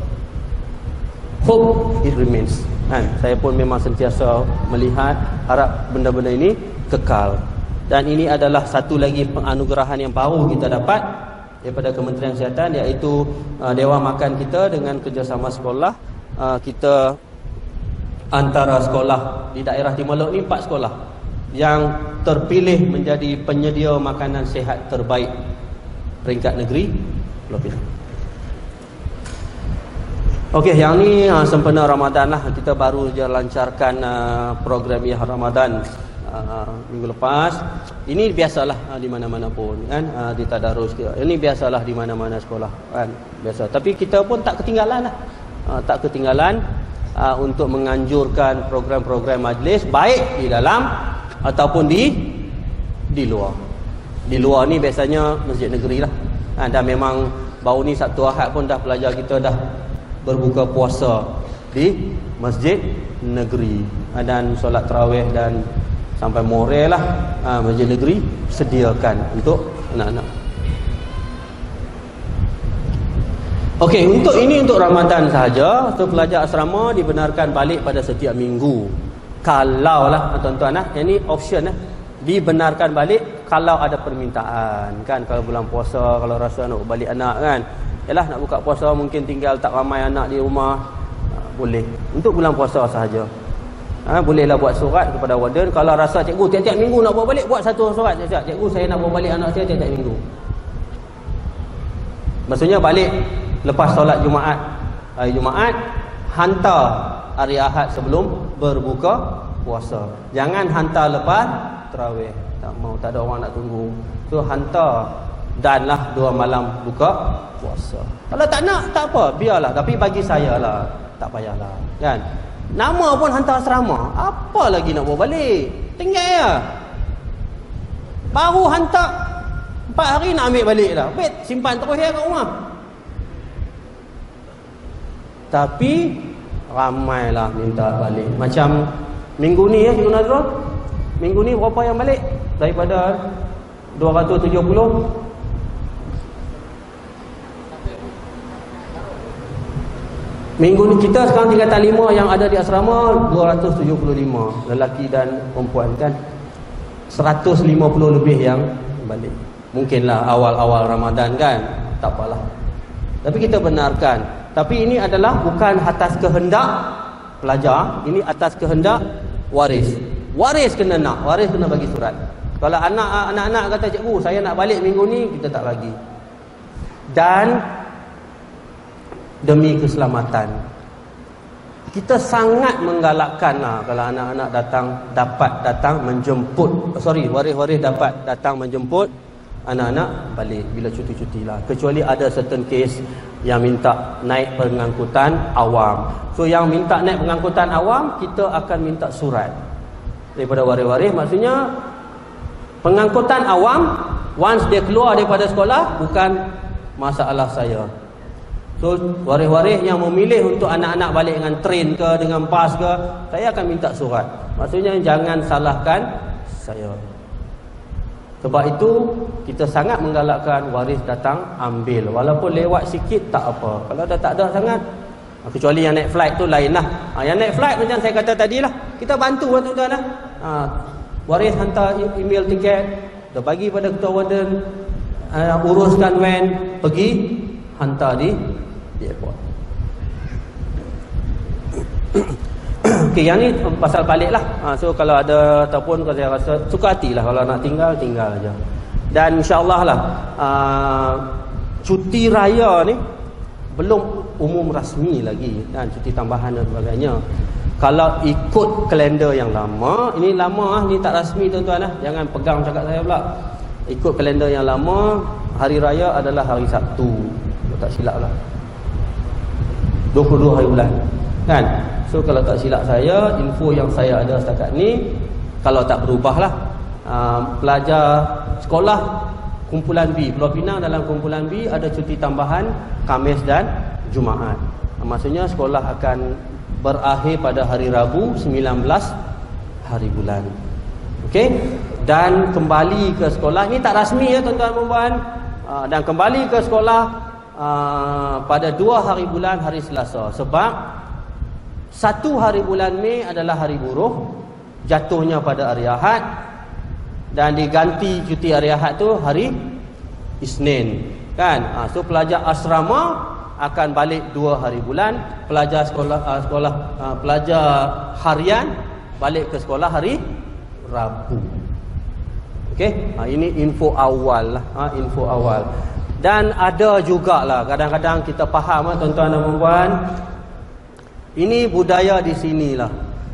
Hope it remains. Saya pun memang sentiasa melihat, harap benda-benda ini kekal. Dan ini adalah satu lagi penganugerahan yang baru kita dapat daripada Kementerian Kesihatan, iaitu Dewan Makan kita dengan kerjasama sekolah. Kita antara sekolah di daerah Timur Laut ni 4 sekolah yang terpilih menjadi penyedia makanan sihat terbaik peringkat negeri Pulau Pinang. Okey, yang ni sempena Ramadan lah. Kita baru je lancarkan program Yah Ramadan minggu lepas. Ini biasalah di mana-mana pun kan, di tadarus ke. Ini biasalah di mana-mana sekolah kan, biasa. Tapi kita pun tak ketinggalan lah. Tak ketinggalan untuk menganjurkan program-program majlis baik di dalam ataupun di luar. Di luar ni biasanya masjid negeri lah. Dan memang baru ni Sabtu Ahad pun dah pelajar kita dah berbuka puasa di masjid negeri. Dan solat tarawih dan sampai more lah masjid negeri sediakan untuk anak-anak. Okey, untuk Ramadan sahaja. So pelajar asrama dibenarkan balik pada setiap minggu. Kalau lah tuan-tuan yang ni option dibenarkan balik kalau ada permintaan kan. Kalau bulan puasa, kalau rasa nak balik anak kan, yalah nak buka puasa mungkin tinggal tak ramai anak di rumah, boleh. Untuk bulan puasa sahaja. Bolehlah buat surat kepada warden. Kalau rasa cikgu tiap-tiap minggu nak bawa balik, buat satu surat. Cikgu saya nak bawa balik anak saya tiap-tiap minggu. Maksudnya balik lepas solat Jumaat, hari Jumaat, hantar hari Ahad sebelum berbuka puasa. Jangan hantar lepas tarawih. Tak mau, tak ada orang nak tunggu. So hantar danlah 2 malam buka puasa. Kalau tak nak, tak apa, biarlah. Tapi bagi saya lah, tak payahlah kan. Nama pun hantar asrama, apa lagi nak bawa balik? Tinggal ya. Baru hantar 4 hari nak ambil balik dah. Wait, simpan terus ya kat rumah. Tapi ramailah minta balik. Macam minggu ni Cikgu Nazrul, minggu ni berapa yang balik? Daripada 270. Minggu ni kita sekarang tingkatan 5 yang ada di asrama 275 lelaki dan perempuan kan. 150 lebih yang balik. Mungkinlah awal-awal Ramadan kan, tak apalah. Tapi kita benarkan. Tapi ini adalah bukan atas kehendak pelajar, ini atas kehendak waris. Waris kena nak, waris kena bagi surat. Kalau anak-anak kata cikgu saya nak balik minggu ni, kita tak bagi. Dan demi keselamatan, kita sangat menggalakkan kalau anak-anak dapat datang menjemput, waris-waris dapat datang menjemput anak-anak balik bila cuti-cuti lah. Kecuali ada certain case yang minta naik pengangkutan awam. So yang minta naik pengangkutan awam, kita akan minta surat daripada waris-waris. Maksudnya pengangkutan awam, once dia keluar daripada sekolah, bukan masalah saya. So waris-waris yang memilih untuk anak-anak balik dengan train ke, dengan bas ke, saya akan minta surat. Maksudnya jangan salahkan saya. Sebab itu kita sangat menggalakkan waris datang ambil, walaupun lewat sikit tak apa. Kalau dah tak ada sangat, kecuali yang naik flight tu lain lah. Yang naik flight macam saya kata tadi lah, kita bantu lah tuan-tuan lah. Waris hantar email tiket, dah bagi pada ketua warden, uruskan van, pergi hantar di airport. Okey, yang ni pasal balik lah. So kalau ada ataupun kalau saya rasa suka hati lah, kalau nak tinggal, tinggal aja. Dan insyaAllah lah cuti raya ni belum umum rasmi lagi, dan cuti tambahan dan sebagainya. Kalau ikut kalender yang lama, ini lama ni tak rasmi tuan-tuan lah, jangan pegang cakap saya pula. Ikut kalender yang lama, hari raya adalah hari Sabtu, kalau tak silap lah, 22 hari bulan kan. So kalau tak silap saya, info yang saya ada setakat ni, kalau tak berubah lah, pelajar sekolah kumpulan B Pulau Pinang, dalam kumpulan B ada cuti tambahan Khamis dan Jumaat. Maksudnya sekolah akan berakhir pada hari Rabu 19 hari bulan. Okey, dan kembali ke sekolah, ini tak rasmi ya tuan-tuan dan puan, dan kembali ke sekolah pada 2 hari bulan hari Selasa. Sebab 1 hari bulan Mei adalah hari buruh, jatuhnya pada hari Ahad, dan diganti cuti hari Ahad tu hari Isnin kan. So pelajar asrama akan balik 2 hari bulan, pelajar pelajar harian balik ke sekolah hari Rabu. Okey, ini info awal lah, info awal. Dan ada jugalah kadang-kadang kita faham tuan-tuan dan puan, ini budaya di sinilah.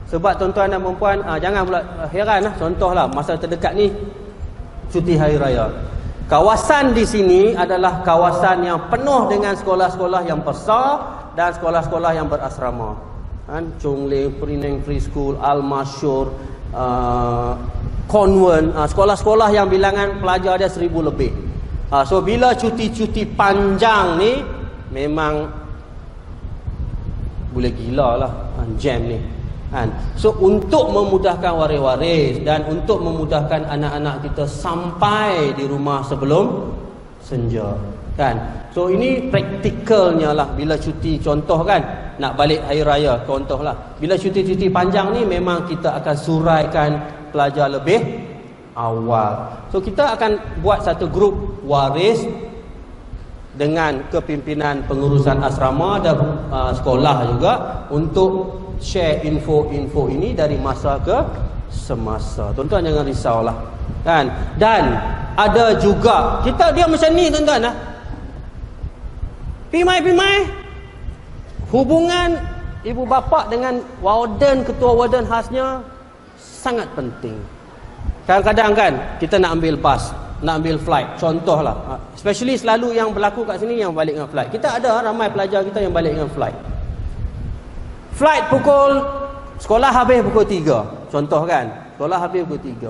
Sebab tuan-tuan dan puan, jangan pula heran lah. Contohlah masa terdekat ni cuti hari raya. Kawasan di sini adalah kawasan yang penuh dengan sekolah-sekolah yang besar dan sekolah-sekolah yang berasrama. Chong Ling, Penang Free School, Al-Masyur, Convent, sekolah-sekolah yang bilangan pelajar dia 1000 lebih. So bila cuti-cuti panjang ni memang boleh gila lah jam ni kan. So untuk memudahkan waris-waris dan untuk memudahkan anak-anak kita sampai di rumah sebelum senja kan. So ini praktikalnya lah bila cuti, contoh kan, nak balik hari raya contoh lah, bila cuti-cuti panjang ni memang kita akan suraikan pelajar lebih awal. So kita akan buat satu grup waris dengan kepimpinan pengurusan asrama dan sekolah juga untuk share info-info ini dari masa ke semasa. Tuan-tuan jangan risaulah kan. Dan ada juga kita dia macam ni tuan-tuan lah. Pimai-pimai hubungan ibu bapa dengan warden, ketua warden khasnya sangat penting. Kadang-kadang kan kita nak ambil bas, nak ambil flight, contohlah, especially selalu yang berlaku kat sini yang balik dengan flight. Kita ada ramai pelajar kita yang balik dengan flight. Flight sekolah habis pukul 3, contoh kan, sekolah habis pukul 3.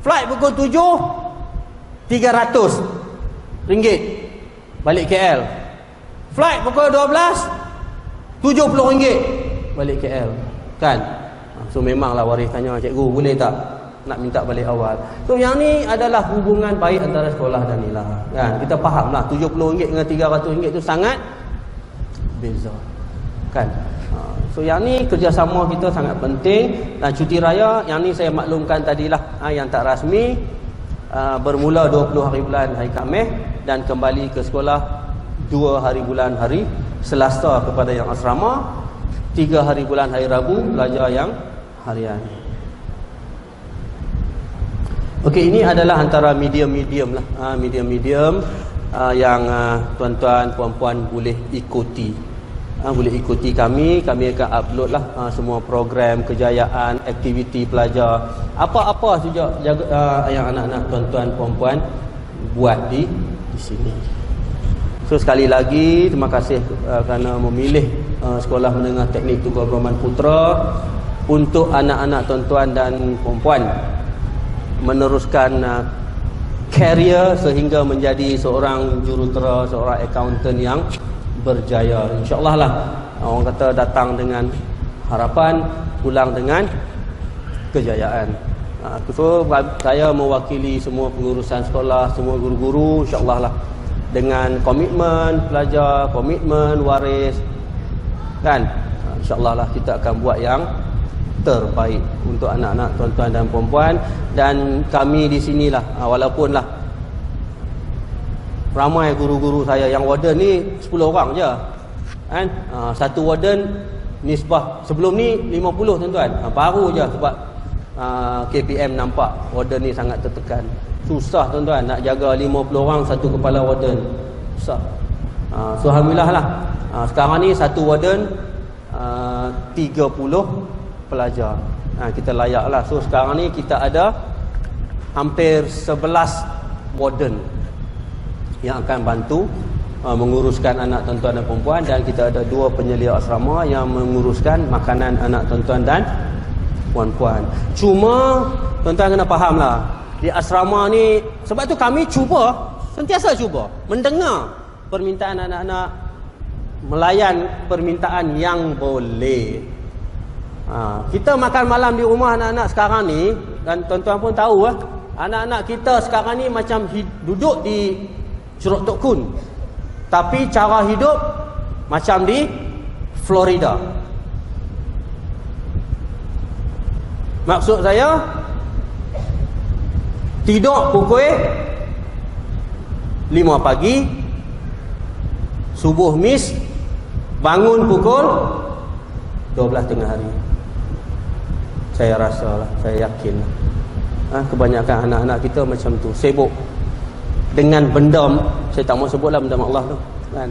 Flight pukul 7, 300 ringgit balik KL. Flight pukul 12, 70 ringgit balik KL kan. So memanglah waris tanya, cikgu boleh tak nak minta balik awal. So yang ni adalah hubungan baik antara sekolah dan nilai kan. Kita fahamlah RM70 dengan RM300 tu sangat beza kan. So yang ni kerjasama kita sangat penting. Dan cuti raya yang ni saya maklumkan tadilah, yang tak rasmi, bermula 20 hari bulan hari Khamis dan kembali ke sekolah 2 hari bulan hari Selasa kepada yang asrama, 3 hari bulan hari Rabu pelajar yang harian. Okey, ini adalah antara medium-medium lah, medium-medium yang tuan-tuan puan-puan boleh ikuti. Boleh ikuti kami akan upload lah semua program kejayaan, aktiviti pelajar, apa-apa saja yang anak-anak tuan-tuan puan-puan buat di sini. So sekali lagi terima kasih kerana memilih Sekolah Menengah Teknik Tunku Abdul Rahman Putra untuk anak-anak tuan-tuan dan puan-puan meneruskan career sehingga menjadi seorang jurutera, seorang accountant yang berjaya. InsyaAllah lah, orang kata datang dengan harapan, pulang dengan kejayaan. So saya mewakili semua pengurusan sekolah, semua guru-guru, insya-Allah lah, dengan komitmen pelajar, komitmen waris, kan, insya-Allah lah kita akan buat yang terbaik untuk anak-anak tuan-tuan dan puan-puan. Dan kami di sinilah, walaupun lah ramai guru-guru saya, yang warden ni 10 orang je kan. Satu warden nisbah sebelum ni 50 tuan-tuan, baru je sebab KPM nampak warden ni sangat tertekan. Susah tuan-tuan nak jaga 50 orang satu kepala warden, susah. So alhamdulillah lah, sekarang ni satu warden 30 pelajar, kita layak lah. So sekarang ni kita ada hampir 11 warden yang akan bantu menguruskan anak tuan-tuan dan perempuan, dan kita ada 2 penyelia asrama yang menguruskan makanan anak tuan-tuan dan puan-puan. Cuma tuan-tuan kena faham lah, di asrama ni, sebab tu kami sentiasa cuba mendengar permintaan anak-anak, melayan permintaan yang boleh. Kita makan malam di rumah anak-anak sekarang ni, dan tuan-tuan pun tahu anak-anak kita sekarang ni macam duduk di Curug Tok Kun, tapi cara hidup macam di Florida. Maksud saya, tidur pukul 5 pagi, subuh mis, bangun pukul 12 tengah hari. Saya rasa lah, saya yakin lah, kebanyakan anak-anak kita macam tu, sibuk dengan benda, saya tak mau sebutlah benda Allah tu kan.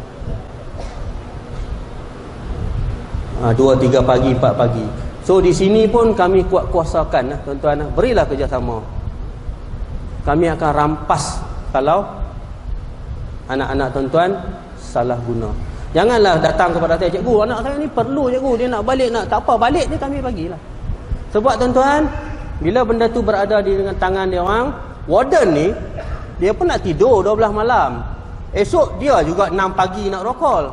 2-3 pagi, 4 pagi. So di sini pun kami kuat kuasakan tuan-tuan, berilah kerjasama. Kami akan rampas kalau anak-anak tuan-tuan salah guna. Janganlah datang kepada saya, cikgu anak saya ni perlu cikgu, dia nak balik, nak tak apa, balik ni kami bagilah. Sebab tuan-tuan, bila benda tu berada di dengan tangan dia orang, warden ni dia pun nak tidur 12 malam. Esok dia juga 6 pagi nak rokol.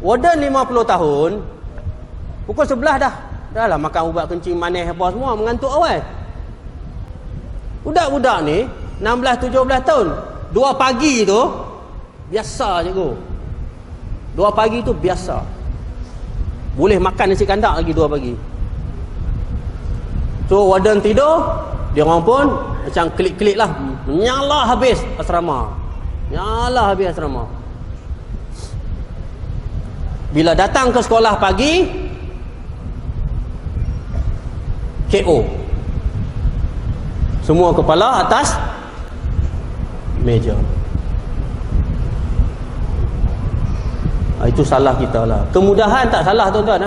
Warden 50 tahun, pukul 11 dah lah makan ubat kencing manis apa semua, mengantuk awal. Budak-budak ni 16-17 tahun, 2 pagi tu biasa cikgu. 2 pagi tu biasa. Boleh makan nasi kandak lagi 2 pagi. So warden tidur, dia orang pun macam klik-klik lah, nyala habis asrama. Nyala habis asrama. Bila datang ke sekolah pagi, KO. Semua kepala atas meja. Itu salah kita lah. Kemudahan tak salah tuan-tuan.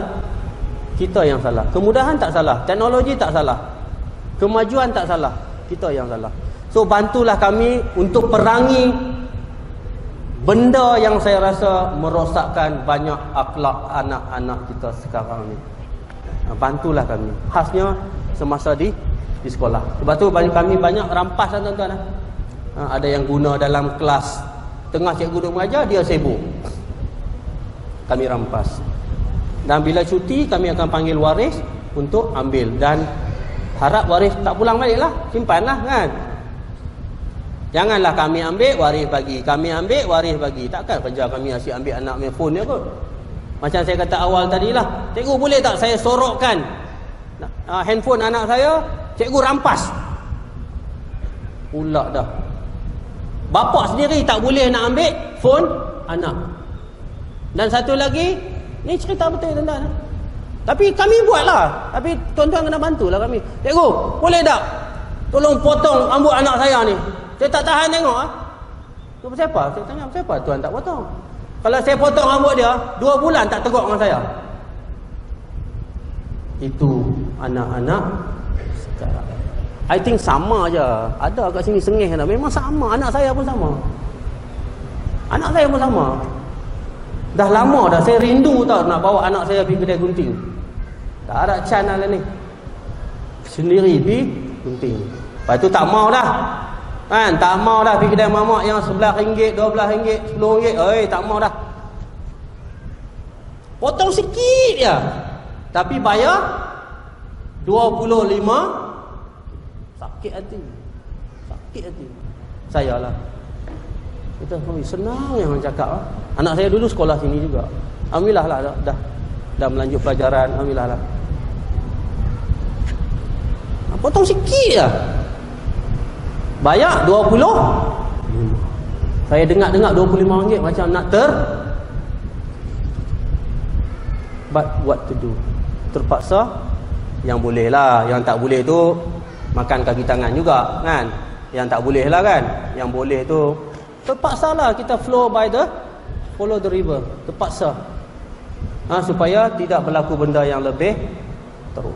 Kita yang salah. Kemudahan tak salah, teknologi tak salah, kemajuan tak salah, kita yang salah. So bantulah kami untuk perangi benda yang saya rasa merosakkan banyak akhlak anak-anak kita sekarang ni. Bantulah kami, khasnya semasa di sekolah. Sebab tu kami banyak rampas tuan-tuan. Ada yang guna dalam kelas, tengah cikgu duk mengajar, dia sibuk, kami rampas. Dan bila cuti, kami akan panggil waris untuk ambil, dan harap waris tak pulang balik lah, simpanlah kan. Janganlah kami ambil waris bagi, kami ambil waris bagi. Takkan kerja kami asyik ambil anak punya phone dia kot. Macam saya kata awal tadi lah, cikgu boleh tak saya sorokkan handphone anak saya, cikgu rampas pula dah. Bapak sendiri tak boleh nak ambil phone anak. Dan satu lagi, ni cerita betul tuan-tuan. Tapi kami buatlah. Tapi tuan-tuan kena bantulah kami. Cikgu, boleh tak tolong potong rambut anak saya ni? Saya tak tahan tengok. Tu pasal apa? Saya tanya, pasal apa tuan tak potong? Kalau saya potong rambut dia, 2 bulan tak tegak dengan saya. Itu anak-anak sekarang. I think sama je. Ada kat sini sengih dah. Memang sama. Anak saya pun sama. Anak saya pun sama. Dah lama dah saya rindu tau nak bawa anak saya pergi kedai gunting. Tak ada chance lah ni. Sendiri pergi gunting. Lepas tu tak mau dah. Kan, tak mau dah pergi kedai mamak yang RM11, RM12, RM10. Tak mau dah. Potong sikit je. Tapi bayar sakit hati. Saya lah. Kita senang yang cakap. Anak saya dulu sekolah sini juga. Alhamdulillah lah dah melanjut pelajaran. Alhamdulillah lah. Potong sikit lah. Bayar 20. Saya dengar RM25 macam nak but what to do? Terpaksa. Yang boleh lah. Yang tak boleh tu makan kaki tangan juga kan. Yang tak boleh lah kan. Yang boleh tu terpaksa lah kita follow the river. Terpaksa. Supaya tidak berlaku benda yang lebih teruk.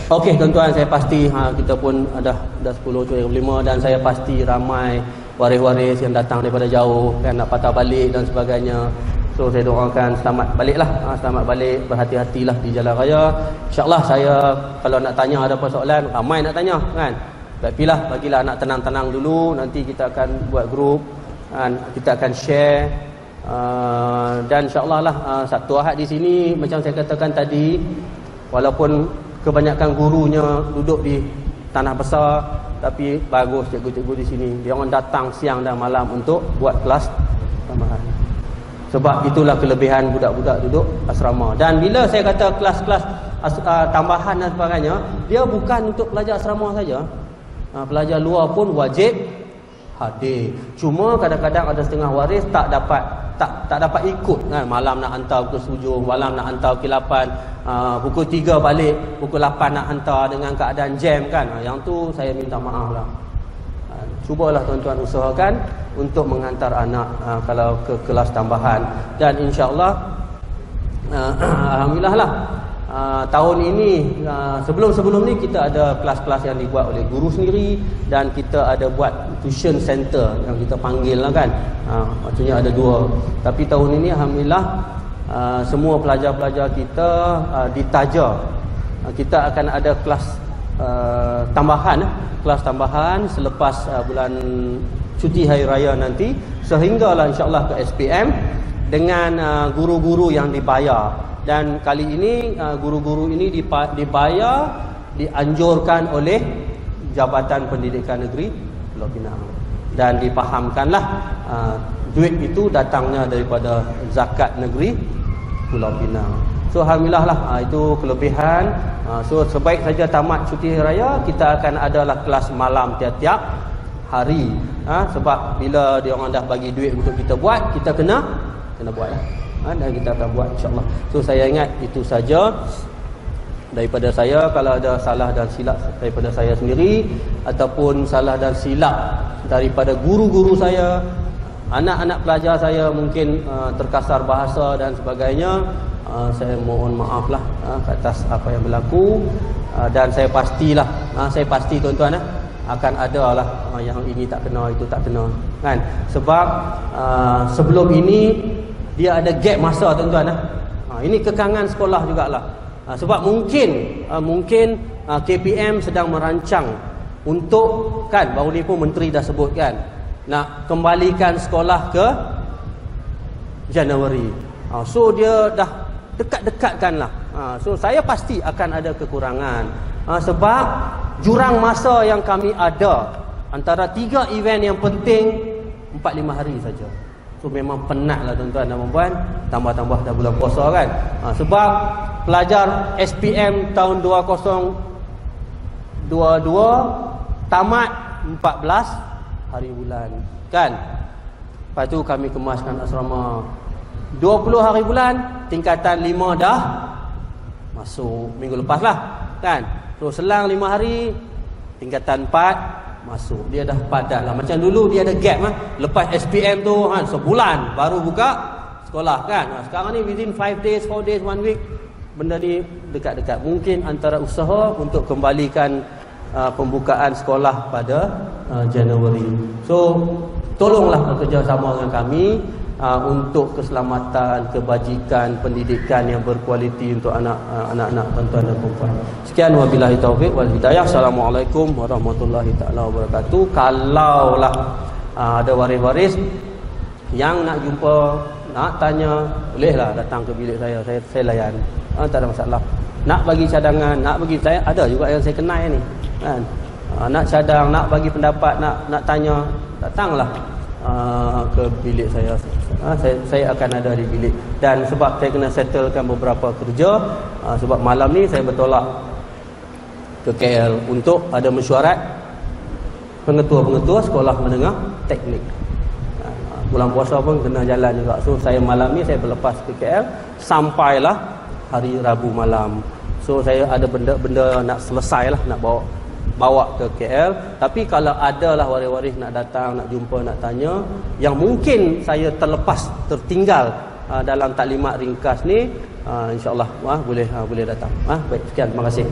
Okey tuan-tuan, saya pasti kita pun dah 10:05 dan saya pasti ramai waris-waris yang datang daripada jauh kan, nak patah balik dan sebagainya. So saya doakan selamat baliklah. Selamat balik, berhati-hatilah di jalan raya. InsyaAllah saya kalau nak tanya ada persoalan, ramai nak tanya kan. Bagilah nak tenang-tenang dulu. Nanti kita akan buat grup kan, kita akan share. Dan insyaAllah lah Sabtu Ahad di sini macam saya katakan tadi, walaupun kebanyakan gurunya duduk di tanah besar, tapi bagus cikgu-cikgu di sini. Dia orang datang siang dan malam untuk buat kelas tambahan. Sebab itulah kelebihan budak-budak duduk asrama. Dan bila saya kata kelas-kelas tambahan dan sebagainya, dia bukan untuk pelajar asrama saja. Pelajar luar pun wajib hadir. Cuma kadang-kadang ada setengah waris tak dapat ikut kan. Malam nak hantar pukul 7, malam nak hantar pukul 8, pukul 3 balik, pukul 8 nak hantar dengan keadaan jam kan. Yang tu saya minta maaf lah. Cubalah tuan-tuan usahakan untuk menghantar anak kalau ke kelas tambahan. Dan insya-Allah alhamdulillah lah tahun ini sebelum ni kita ada kelas-kelas yang dibuat oleh guru sendiri, dan kita ada buat tuition center yang kita panggil lah kan. Maksudnya ada 2. Tapi tahun ini alhamdulillah semua pelajar-pelajar kita ditaja. Kita akan ada kelas tambahan selepas bulan cuti hari raya nanti, sehinggalah insya-Allah ke SPM dengan guru-guru yang dibayar. Dan kali ini guru-guru ini dibayar, dianjurkan oleh Jabatan Pendidikan Negeri Pulau Pinang, dan dipahamkanlah duit itu datangnya daripada zakat negeri Pulau Pinang. So alhamdulillah lah, itu kelebihan. So sebaik saja tamat cuti hari raya, kita akan adalah kelas malam tiap-tiap hari. Sebab bila dia orang dah bagi duit untuk kita buat, kita kena buat lah. Dan kita akan buat insya-Allah. So saya ingat itu saja daripada saya. Kalau ada salah dan silap daripada saya sendiri, ataupun salah dan silap daripada guru-guru saya, anak-anak pelajar saya mungkin terkasar bahasa dan sebagainya, saya mohon maaf lah atas apa yang berlaku. Dan saya pasti tuan-tuan akan ada lah yang ini tak kena, itu tak kena kan. Sebab sebelum ini dia ada gap masa tuan-tuan. Ini kekangan sekolah jugalah. Sebab mungkin KPM sedang merancang untuk kan, baru ni pun menteri dah sebut kan, nak kembalikan sekolah ke Januari. So dia dah dekat-dekatkan lah. So saya pasti akan ada kekurangan. Sebab jurang masa yang kami ada antara 3 event yang penting 4-5 hari saja. So memang penat lah tuan-tuan dan puan-puan. Tambah-tambah dah bulan puasa kan. Sebab pelajar SPM tahun 2022 tamat 14 hari bulan kan. Lepas tu kami kemaskan asrama 20 hari bulan, tingkatan 5 dah masuk minggu lepas lah kan. So selang 5 hari, tingkatan 4 masuk. Dia dah padat lah. Macam dulu dia ada gap lah. Lepas SPM tu sebulan baru buka sekolah kan. Sekarang ni within 5 days, 4 days, 1 week, benda ni dekat-dekat. Mungkin antara usaha untuk kembalikan pembukaan sekolah pada Januari. So tolonglah bekerjasama dengan kami untuk keselamatan, kebajikan, pendidikan yang berkualiti untuk anak-anak tuan-tuan dan puan-puan. Sekian, wabillahi taufiq wal hidayah. Assalamualaikum warahmatullahi taala wabarakatuh. Kalaulah ada waris-waris yang nak jumpa, nak tanya, bolehlah datang ke bilik saya layan. Tak ada masalah. nak bagi cadangan, nak bagi, saya ada juga yang saya kenal ni kan, nak cadang, nak bagi pendapat, nak tanya, datanglah ke bilik saya. Saya akan ada di bilik. Dan sebab saya kena settlekan beberapa kerja, sebab malam ni saya bertolak ke KL untuk ada mesyuarat pengetua-pengetua sekolah menengah teknik. Bulan puasa pun kena jalan juga. So saya malam ni saya berlepas ke KL sampailah hari Rabu malam. So saya ada benda-benda nak selesai lah, nak bawa ke KL. Tapi kalau ada lah waris-waris nak datang, nak jumpa, nak tanya, yang mungkin saya tertinggal dalam taklimat ringkas ni, insya-Allah boleh datang. Baik, sekian, terima kasih.